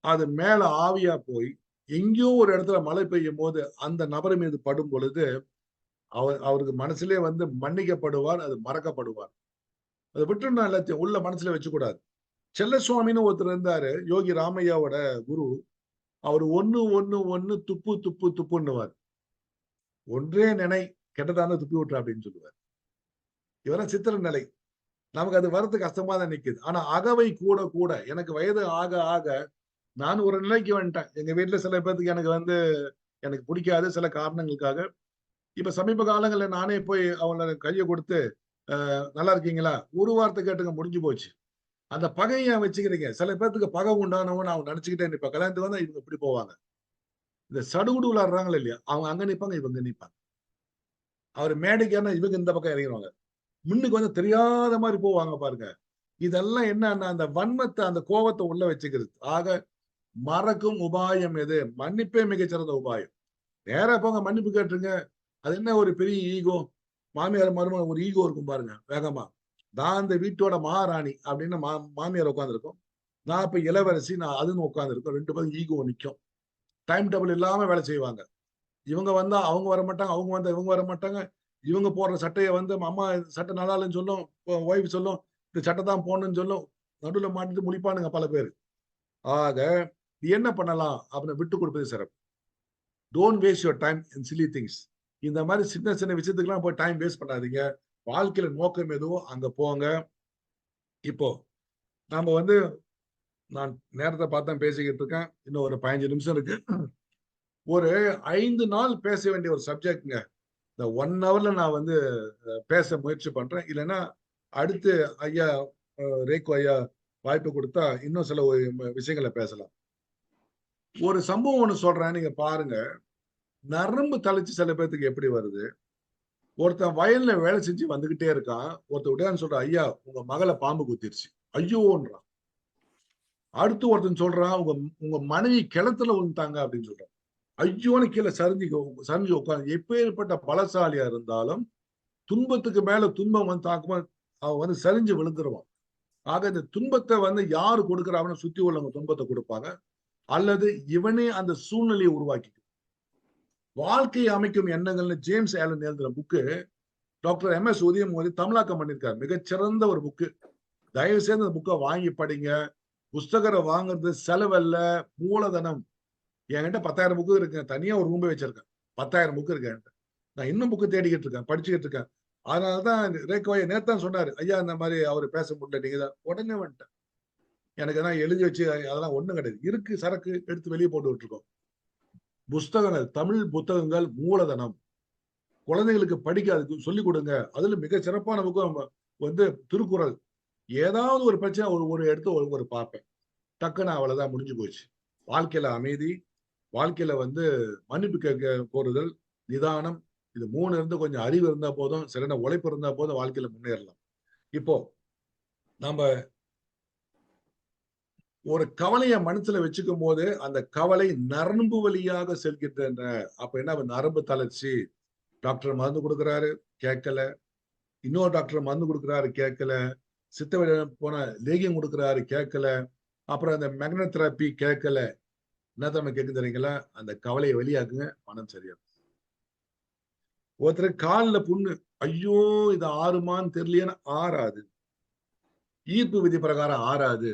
S1: அது மேல ஆவியா போய் எங்கேயோ ஒரு இடத்துல மழை பெய்யும் போது அந்த நபர் மீது படும் பொழுது அவருக்கு மனசுலயே மன்னிக்கப்படுவார், அது மறக்கப்படுவார். அதை விட்டு நான் எல்லாத்தையும் உள்ள மனசுல வச்சுக்கூடாது. செல்லசுவாமின்னு ஒருத்தர் இருந்தாரு, யோகி ராமையாவோட குரு. அவர் ஒண்ணு ஒண்ணு ஒண்ணு துப்பு துப்பு துப்புன்னுவார். ஒன்றே நினை கெட்டதான துப்பி விட்டுற அப்படின்னு சொல்லுவார். இவரெல்லாம் சித்திர நிலை. நமக்கு அது வரது கஷ்டமா தான் நிக்குது. ஆனா அகவை கூட கூட எனக்கு வயது ஆக ஆக நான் ஒரு நிலைக்கு வந்துட்டேன். எங்க வீட்டுல சில பேருக்கு எனக்கு பிடிக்காது சில காரணங்களுக்காக. இப்ப சமீப காலங்கள்ல நானே போய் அவங்கள கையை கொடுத்து நல்லா இருக்கீங்களா, ஒரு வார்த்தை கேட்டுங்க, முடிஞ்சு போச்சு. அந்த பகையை வச்சுக்கிறீங்க. சில பேருக்கு பகை உண்டானவன் அவங்க நினைச்சுக்கிட்டே நிப்பா. கல்யாணத்துக்கு வந்தா இவங்க இப்படி போவாங்க. இந்த சடுகுடு விளையாடுறாங்களா இல்லையா, அவங்க அங்க நிப்பாங்க, இவங்க நிப்பாங்க. அவர் மேடைக்கு இவங்க இந்த பக்கம் இறங்கிடுவாங்க. முன்னுக்கு தெரியாத மாதிரி போவாங்க பாருங்க. இதெல்லாம் என்னன்னா அந்த வன்மத்தை அந்த கோபத்தை உள்ள வச்சுக்கிறது. ஆக மறக்கும் உபாயம் எது? மன்னிப்பே மிகச்சிறந்த உபாயம். நேரா போங்க, மன்னிப்பு கேட்டுருங்க. அது என்ன ஒரு பெரிய ஈகோ? மாமியார் மருமகன் ஒரு ஈகோ இருக்கும் பாருங்க, வேகமா. நான் அந்த வீட்டோட மகாராணி அப்படின்னு மாமியார் உட்காந்துருக்கும். நான் இப்ப இளவரசி, நான் அதுன்னு உட்காந்துருக்கோம். 2 பேரும் ஈகோ நிற்கும். டைம் டேபிள் இல்லாம வேலை செய்வாங்க. இவங்க வந்தா அவங்க வர மாட்டாங்க, அவங்க வந்தா இவங்க வர மாட்டாங்க. இவங்க போடுற சட்டையை அம்மா சட்டை நல்லா இல்லைன்னு சொல்லும், ஒய்ஃப் சொல்லும் இந்த சட்டை தான் போடணும்னு சொல்லும். நடுவுல மாட்டிட்டு முழிப்பானுங்க பல பேர். ஆக என்ன பண்ணலாம் அப்படின்னு விட்டு கொடுப்பது சிறப்பு. Don't waste your time in chilli things. இந்த மாதிரி சின்ன சின்ன விஷயத்துக்குலாம் போய் டைம் வேஸ்ட் பண்ணாதீங்க. வாழ்க்கையில நோக்கம் எதுவோ அங்க போங்க. இப்போ நாம நான் நேரத்தை பார்த்தா பேசிக்கிட்டு இருக்கேன். இன்னும் ஒரு 15 நிமிஷம் இருக்கு. ஒரு 5 நாள் பேச வேண்டிய ஒரு சப்ஜெக்ட்ங்க. இந்த 1 ஹவர்ல நான் பேச முயற்சி பண்றேன். இல்லைன்னா அடுத்து ஐயா ரேக்கு ஐயா வாய்ப்பு கொடுத்தா இன்னும் சில விஷயங்களை பேசலாம். ஒரு சம்பவம் ஒண்ணு சொல்றேன், நீங்க பாருங்க. நரம்பு தளர்ச்சி சில பேர்த்துக்கு எப்படி வருது? ஒருத்தன் வயல்ல வேலை செஞ்சு வந்துகிட்டே இருக்கான். ஒருத்தன் உடையான்னு சொல்றான், ஐயா உங்க மகளை பாம்பு குத்திருச்சு. ஐயோன்றான். அடுத்து ஒருத்தன் சொல்றான், உங்க உங்க மனைவி கிணத்துல விழுந்தாங்க அப்படின்னு சொல்றான். ஐயோன்னு கீழே சரிஞ்சு உட்காந்து. எப்பேற்பட்ட பலசாலியா இருந்தாலும் துன்பத்துக்கு மேல துன்பம் தாக்குமா அவன் சரிஞ்சு விழுந்துருவான். ஆக இந்த துன்பத்தை யாரு கொடுக்குறாங்கன்னு சுத்தி உள்ளவங்க துன்பத்தை கொடுப்பாங்க, அல்லது இவனே அந்த சூழ்நிலையை உருவாக்கி. வாழ்க்கையை அமைக்கும் எண்ணங்கள்னு ஜேம்ஸ் ஆலன் எழுதுற புக்கு டாக்டர் MS உதயமோதி தமிழாக்கம் பண்ணியிருக்காரு. மிகச்சிறந்த ஒரு புக்கு. தயவு செய்து அந்த புக்கை வாங்கி படிங்க. புஸ்தகரை வாங்குறது செலவல்ல, மூலதனம். என்கிட்ட 10,000 புக்கு இருக்கு. தனியா ஒரு ரூம்பே வச்சிருக்கேன். 10,000 புக்கு இருக்கு என்கிட்ட. நான் இன்னும் புக்கு தேடிக்கிட்டு இருக்கேன், படிச்சுக்கிட்டு இருக்கேன். அதனாலதான் ரேக்கோயை நேத்தான் சொன்னாரு, ஐயா இந்த மாதிரி அவரு பேச முடியல, நீங்க தான். உடனே வந்துட்டேன். எனக்கு எல்லாம் எழுதி வச்சு அதெல்லாம் ஒண்ணும் கிடையாது. இருக்கு சரக்கு, எடுத்து வெளியே போட்டு விட்டுருக்கோம். புஸ்தகங்கள், தமிழ் புத்தகங்கள் மூலதனம். குழந்தைகளுக்கு படிக்க அதுக்கு சொல்லிக் கொடுங்க. அதுல மிக சிறப்பான புக்கு திருக்குறள். ஏதாவது ஒரு பிரச்சனை ஒரு எடுத்து ஒரு பார்ப்பேன். டக்குன்னு அவ்வளவுதான், முடிஞ்சு போச்சு. வாழ்க்கையில அமைதி, வாழ்க்கையில மன்னிப்பு கேட்க போறுதல், நிதானம், இது 3 இருந்து கொஞ்சம் அறிவு இருந்தா போதும், சிறந்த உழைப்பு இருந்தா போதும், வாழ்க்கையில முன்னேறலாம். இப்போ நம்ம ஒரு கவலையை மனசுல வச்சுக்கும் போது அந்த கவலை நரம்பு வழியாக செல்கின்ற. அப்ப என்ன, நரம்பு தளர்ச்சி. டாக்டர் மருந்து கொடுக்குறாரு, கேட்கல. இன்னொரு டாக்டர் மருந்து கொடுக்குறாரு, கேட்கல. சித்த போன லேகியம் கொடுக்குறாரு, கேட்கல. அப்புறம் அந்த மேக்னட் தெரப்பி, கேட்கல. என்ன நம்ம கேட்க தெரியுங்களா? அந்த கவலையை வெளியாக்குங்க, மனம் சரியா. ஒருத்தர் காலில் புண்ணு, ஐயோ இது ஆறுமான்னு தெரியலையான்னு ஆறாது. ஈர்ப்பு விதி பிரகாரம் ஆறாது.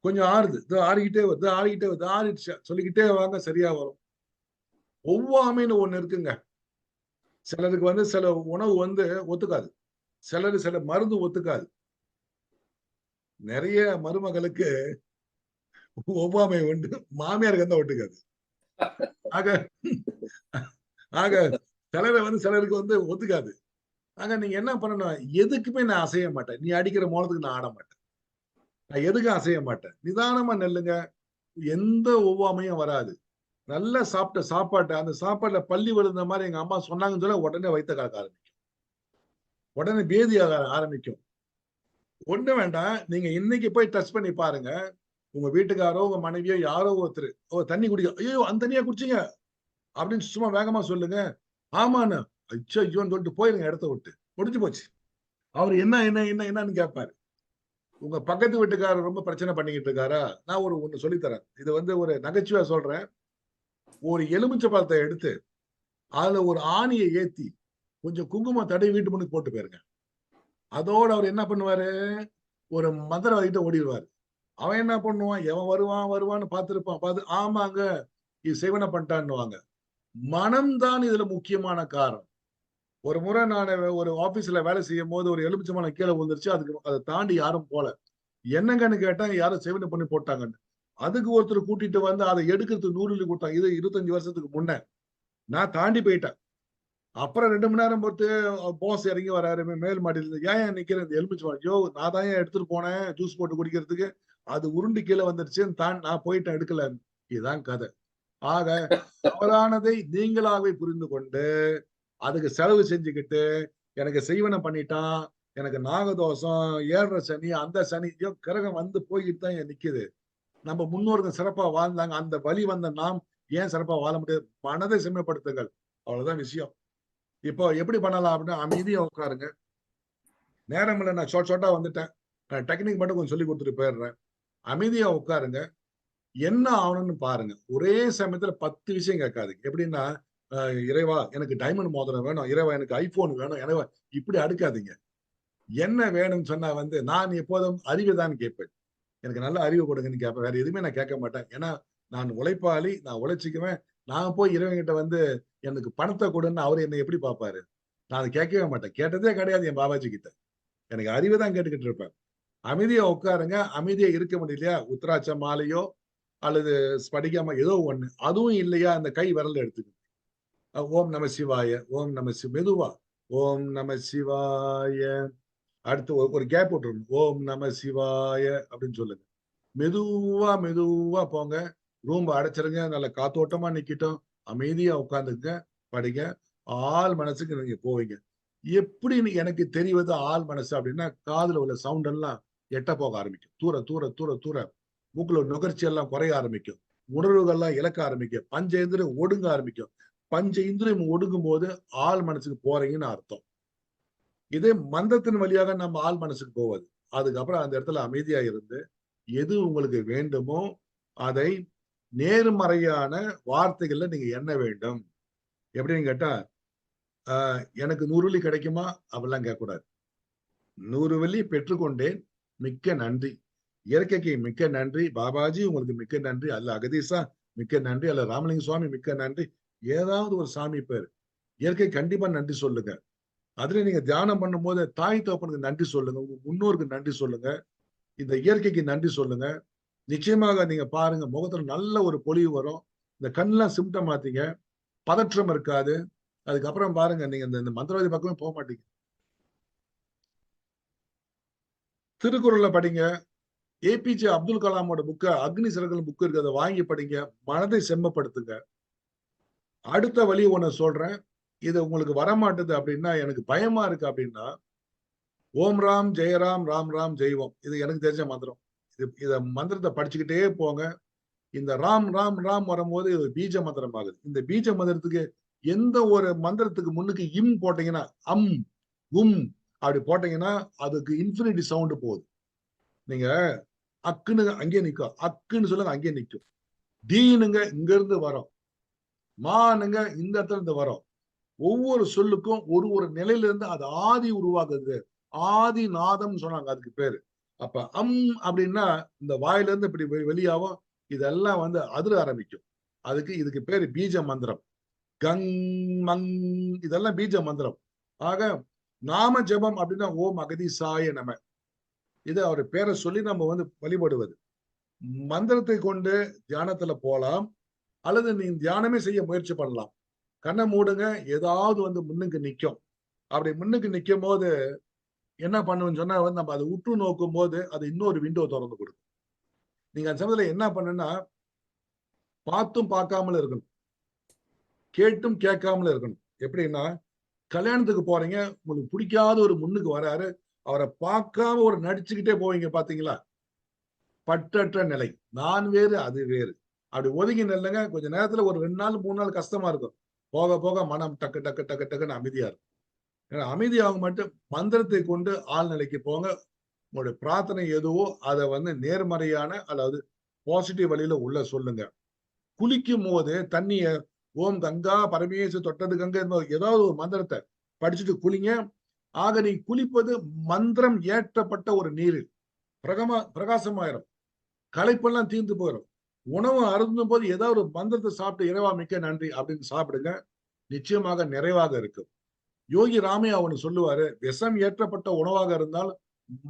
S1: கொஞ்சம் ஆறுது, ஆறிக்கிட்டே வருது, ஆறிக்கிட்டே வருது, ஆறிடுச்சு சொல்லிக்கிட்டே வாங்க, சரியா வரும். ஒவ்வாமைன்னு ஒண்ணு இருக்குங்க. சிலருக்கு சில உணவு ஒத்துக்காது. சில மருந்து ஒத்துக்காது. நிறைய மருமகளுக்கு ஒவ்வாமை உண்டு, மாமியாருக்கு தான் ஒட்டுக்காது. ஆக ஆக சிலருக்கு ஒத்துக்காது. ஆக நீங்க என்ன பண்ணணும், எதுக்குமே நான் அசைய மாட்டேன். நீ அடிக்கிற மோளத்துக்கு நான் ஆட மாட்டேன். நான் எதுக்கும் அசைய மாட்டேன். நிதானமா நெல்லுங்க, எந்த ஒவ்வாமையும் வராது. நல்லா சாப்பிட்ட சாப்பாட்டை, அந்த சாப்பாட்டுல பள்ளி விழுந்த மாதிரி எங்க அம்மா சொன்னாங்கன்னு சொல்ல உடனே வயிற்ற கலக்க ஆரம்பிக்கும், உடனே பேதியாக ஆரம்பிக்கும். ஒண்ணு வேண்டாம், நீங்க இன்னைக்கு போய் டச் பண்ணி பாருங்க. உங்க வீட்டுக்காரோ உங்க மனைவியோ யாரோ ஒருத்தர் தண்ணி குடிக்க, ஐயோ அந்த தண்ணியா குடிச்சீங்க, அப்படின்னு சும்மா வேகமா சொல்லுங்க. ஆமாண்ணா. ஐயோன்னு சொல்லிட்டு போயிருங்க இடத்த விட்டு. முடிஞ்சு போச்சு. அவர் என்னன்னு கேட்பாரு. உங்க பக்கத்து வீட்டுக்காரர் ரொம்ப பிரச்சனை பண்ணிக்கிட்டு இருக்காரா? நான் ஒண்ணு சொல்லித்தரேன். இது வந்து ஒரு நகைச்சுவையா சொல்றேன். ஒரு எலுமிச்சை பழத்தை எடுத்து அதுல ஒரு ஆணியை ஏத்தி கொஞ்சம் குங்குமம் தடவி வீட்டு முன்னுக்கு போட்டு போயிருங்க. அதோட அவர் என்ன பண்ணுவாரு? ஒரு மந்திரவாதிகிட்ட ஓடிடுவாரு. அவன் என்ன பண்ணுவான்? எவன் வருவான்னு பார்த்திருப்பான். ஆமாங்க, இது செய்வன பண்ணிட்டான்னுவாங்க. மனம் தான் இதுல முக்கியமான காரணம். ஒரு முறை நான் ஒரு ஆபீஸ்ல வேலை செய்யும் போது ஒரு எலுமிச்சை பழம் கீழே விழுந்துருச்சு. அதை தாண்டி யாரும் போல. என்னங்கன்னு கேட்டா யாரும் செவன பண்ணி போட்டாங்கன்னு. அதுக்கு ஒருத்தர் கூட்டிட்டு வந்து அதை எடுக்கிறதுக்கு 100 வெள்ளி கொடுத்தாங்க. இது 25 வருஷத்துக்கு முன்ன. நான் தாண்டி போயிட்டேன். அப்புறம் 2 மணி நேரம் பொறுத்து பாஸ் இறங்கி வராரு மேல் மாடியில இருந்து. ஏன் நிக்கிறேன்? இந்த எலுமிச்சை பழம். ஐயோ, நான் தான் எடுத்துட்டு போனேன் ஜூஸ் போட்டு குடிக்கிறதுக்கு. அது உருண்டு கீழே வந்துருச்சு. நான் போயிட்டேன் எடுக்கல. இதுதான் கதை. ஆக தவறானதை நீங்களாகவே புரிந்து கொண்டு அதுக்கு செலவு செஞ்சுக்கிட்டு எனக்கு செய்வன பண்ணிட்டான், எனக்கு நாகதோஷம், 7.5 சனி, அந்த சனி, கிரகம் வந்து போய்கிட்டு தான் நிக்குது. நம்ம முன்னோர்கள் சிறப்பா வாழ்ந்தாங்க. அந்த வழி வந்த நாம் ஏன் சிறப்பா வாழ முடியாது? மனதை செம்மைப்படுத்துங்கள். அவ்வளவுதான் விஷயம். இப்போ எப்படி பண்ணலாம் அப்படின்னா, அமைதியா உட்காருங்க. நேரம் இல்லை, நான் ஷார்ட்டா வந்துட்டேன். நான் டெக்னிக் மட்டும் கொஞ்சம் சொல்லி கொடுத்துட்டு போயிடுறேன். அமைதியா உட்காருங்க. என்ன ஆகணும்னு பாருங்க. ஒரே சமயத்துல 10 விஷயம் கேட்காதீங்க. எப்படின்னா, இறைவா எனக்கு டைமண்ட் மோதிரம் வேணும், இறைவா எனக்கு ஐபோன் வேணும், இறைவா இப்படி அடுக்காதீங்க. என்ன வேணும்னு சொன்னா வந்து நான் எப்போதும் அறிவு தான் கேட்பேன். எனக்கு நல்ல அறிவு கொடுங்கன்னு கேட்பேன். வேற எதுவுமே நான் கேட்க மாட்டேன். ஏன்னா நான் உழைப்பாளி, நான் உழைச்சிக்குவேன். நான் போய் இறைவன்கிட்ட வந்து எனக்கு பணத்தை கொடுன்னு அவர் என்னை எப்படி பார்ப்பாரு? நான் அதை கேட்கவே மாட்டேன். கேட்டதே கிடையாது என் பாபாஜி கிட்ட. எனக்கு அறிவு தான் கேட்டுக்கிட்டு இருப்பேன். அமைதியா உட்காருங்க. அமைதியா இருக்க முடியலையா? உத்தராட்ச மாலையோ அல்லது ஸ்படிகமா ஏதோ ஒண்ணு. அதுவும் இல்லையா, அந்த கை விரல் எடுத்துக்கணும். ஓம் நம சிவாய, ஓம் நம மெதுவா ஓம் நம சிவாய. அடுத்து ஒரு கேப் விட்டுருணும். ஓம் நம சிவாய அப்படின்னு சொல்லுங்க. மெதுவா மெதுவா போங்க. ரூம் அடைச்சிருங்க. நல்ல காத்தோட்டமா நிக்கட்டும். அமைதியா உட்காந்துங்க, படிங்க. ஆள் மனசுக்கு நீங்க போவீங்க. எப்படி எனக்கு தெரிவது ஆள் மனசு அப்படின்னா, காதுல உள்ள சவுண்ட் எல்லாம் எட்ட போக ஆரம்பிக்கும். தூர தூர தூர தூர மூக்குல நுகர்ச்சி எல்லாம் குறைய ஆரம்பிக்கும். உணர்வுகள்லாம் இழக்க ஆரம்பிக்கும். பஞ்சேந்திரியம் ஒடுங்க ஆரம்பிக்கும். பஞ்ச இந்திரியம் ஒடுங்கும் போது ஆள் மனசுக்கு போறீங்கன்னு அர்த்தம். இதே மந்தத்தின் வழியாக நம்ம ஆள் மனசுக்கு போவது. அதுக்கப்புறம் அந்த இடத்துல அமைதியா இருந்து எது உங்களுக்கு வேண்டுமோ அதை நேர்மறையான வார்த்தைகள்ல நீங்க எண்ண வேண்டும். எப்படின்னு கேட்டா, எனக்கு 100 வெள்ளி கிடைக்குமா அப்படிலாம் கேட்கக்கூடாது. 100 வெள்ளி பெற்றுக்கொண்டேன், மிக்க நன்றி. இயற்கைக்கு மிக்க நன்றி. பாபாஜி உங்களுக்கு மிக்க நன்றி. அல்ல அகதீசா மிக்க நன்றி. அல்ல ராமலிங்க சுவாமி மிக்க நன்றி. ஏதாவது ஒரு சாமி பேர். இயற்கை கண்டிப்பா நன்றி சொல்லுங்க. அதுல நீங்க தியானம் பண்ணும் போது தாய் தகப்பனுக்கு நன்றி சொல்லுங்க. உங்க முன்னோருக்கு நன்றி சொல்லுங்க. இந்த இயற்கைக்கு நன்றி சொல்லுங்க. நிச்சயமாக நீங்க பாருங்க, முகத்துல நல்ல ஒரு பொலிவு வரும். இந்த கண்ணெல்லாம் சிம்டம் மாத்தீங்க. பதற்றம் இருக்காது. அதுக்கப்புறம் பாருங்க, நீங்க இந்த மந்திரவாதி பக்கமே போக மாட்டீங்க. திருக்குறளை படிங்க. ஏபிஜே அப்துல் கலாமோட புக்க அக்னி சிறகுகள் புக் இருக்கு, அதை வாங்கி படிங்க. மனதை செம்மப்படுத்துங்க. அடுத்த வழி ஒண்ணு சொல்றேன். இது உங்களுக்கு வரமாட்டுது அப்படின்னா, எனக்கு பயமா இருக்கு அப்படின்னா, ஓம் ராம் ஜெயராம் ராம் ராம் ஜெய்வோம். இது எனக்கு தெரிஞ்ச மந்திரம். இத மந்திரத்தை படிச்சுக்கிட்டே போங்க. இந்த ராம் ராம் ராம் வரும்போது இது பீஜ மந்திரம் ஆகுது. இந்த பீஜ மந்திரத்துக்கு எந்த ஒரு மந்திரத்துக்கு முன்னுக்கு இம் போட்டீங்கன்னா, அம் உம் அப்படி போட்டீங்கன்னா அதுக்கு இன்ஃபினிட்டி சவுண்ட் போகுது. நீங்க அக்குன்னு அங்கேயே நிக்கும், அக்குன்னு சொல்லுங்க அங்கேயே நிக்கும். டீனுங்க இங்க இருந்து வரும், மானுங்க இந்த இடத்துல இருந்து வரும். ஒவ்வொரு சொல்லுக்கும் ஒரு ஒரு நிலையில இருந்து அது ஆதி உருவாகுது. ஆதி நாதம் சொன்னாங்க அதுக்கு பேரு. அப்ப அம் அப்படின்னா இந்த வாயில இருந்து இப்படி வெளியாகும். இதெல்லாம் வந்து அதிர ஆரம்பிக்கும். இதுக்கு பேரு பீஜ மந்திரம். கங் மங் இதெல்லாம் பீஜ மந்திரம். ஆக நாம ஜபம் அப்படின்னா ஓம் அகதீசாய நம. இது அவர் பேரை சொல்லி நம்ம வந்து வழிபடுவது. மந்திரத்தை கொண்டு தியானத்துல போலாம், அல்லது நீ தியானமே செய்ய முயற்சி பண்ணலாம். கண்ணை மூடுங்க, ஏதாவது வந்து முன்னுக்கு நிக்கும். அப்படி முன்னுக்கு நிக்கும் போது என்ன பண்ணுன்னு சொன்னா வந்து நம்ம அதை உற்று நோக்கும் போது அது இன்னொரு விண்டோ திறந்து கொடுக்கும். நீங்க அந்த சமயத்துல என்ன பண்ணுன்னா, பார்த்தும் பார்க்காமல் இருக்கணும், கேட்டும் கேட்காமல் இருக்கணும். எப்படின்னா, கல்யாணத்துக்கு போறீங்க, உங்களுக்கு பிடிக்காத ஒரு முன்னுக்கு வராரு, அவரை பார்க்காம ஒரு நடிச்சுக்கிட்டே போவீங்க பாத்தீங்களா? பற்றற்ற நிலை. நான் வேறு அது வேறு. அப்படி ஒதுங்கி நில்லுங்க. கொஞ்ச நேரத்துல ஒரு 2 நாள் 3 நாள் கஷ்டமா இருக்கும். போக போக மனம் டக்கு டக்கு டக்கு டக்குன்னு அமைதியா இருக்கும். ஏன்னா அமைதியாக மட்டும் மந்திரத்தை கொண்டு ஆழ்நிலைக்கு போங்க. உங்களுடைய பிரார்த்தனை எதுவோ அத வந்து நேர்மறையான அதாவது பாசிட்டிவ் வழியில உள்ள சொல்லுங்க. குளிக்கும் போது தண்ணிய ஓம் கங்கா பரமேசு தொட்டது கங்கை ஏதாவது ஒரு மந்திரத்தை படிச்சுட்டு குளிங்க. ஆக நீ குளிப்பது மந்திரம் ஏற்றப்பட்ட ஒரு நீரில் பிரகாசமாயிரும். களைப்பெல்லாம் தீர்ந்து போயிடும். உணவு அருந்தும் போது ஏதாவது ஒரு மந்திரத்தை சாப்பிட்டு இறைவா மிக்க நன்றி அப்படின்னு சாப்பிடுங்க. நிச்சயமாக நிறைவாக இருக்கும். யோகி ராமையா ஒண்ணு சொல்லுவாரு, விஷம் ஏற்றப்பட்ட உணவாக இருந்தால்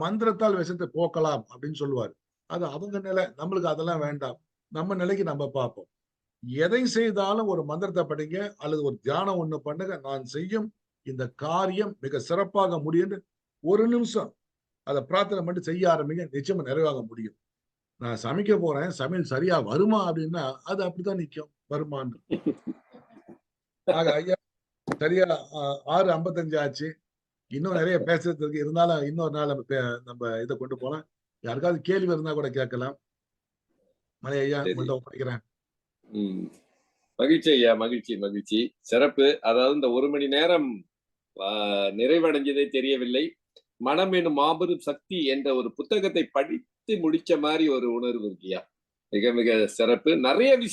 S1: மந்திரத்தால் விஷத்தை போக்கலாம் அப்படின்னு சொல்லுவாரு. அது அவங்க நிலை. நம்மளுக்கு அதெல்லாம் வேண்டாம். நம்ம நிலைக்கு நம்ம பார்ப்போம். எதை செய்தாலும் ஒரு மந்திரத்தை படிங்க அல்லது ஒரு தியானம் ஒண்ணு பண்ணுங்க. நான் செய்யும் இந்த காரியம் மிக சிறப்பாக முடியும். ஒரு நிமிஷம் அதை பிரார்த்தனை பண்ணி செய்ய ஆரம்பிங்க. நிச்சயமா நிறைவாக முடியும். நான் சமைக்க போறேன், சமையல் சரியா வருமா அப்படின்னா அது அப்படித்தான் நிக்கும். வருமான்னு. ஆக ஐயா சரியா 6:55 ஆச்சு. இன்னும் நிறைய பேசுறதுக்கு இருக்கு. இருந்தாலும் இன்னொரு நாள் நம்ம இதை கொண்டு போலாம். யாருக்காவது கேள்வி இருந்தா கூட கேட்கலாம். மலை ஐயா உங்கள்ட்ட ஒப்படைக்கிறேன்.
S2: மகிழ்ச்சி ஐயா, மகிழ்ச்சி மகிழ்ச்சி. சிறப்பு. அதாவது இந்த 1 மணி நேரம் நிறைவடைஞ்சதே தெரியவில்லை. மனம் எனும் மாபெரும் சக்தி என்ற ஒரு புத்தகத்தை படித்து முடிச்ச மாதிரி ஒரு உணர்வு இருக்கியா. மிக மிக சிறப்பு. நிறைய விஷயம்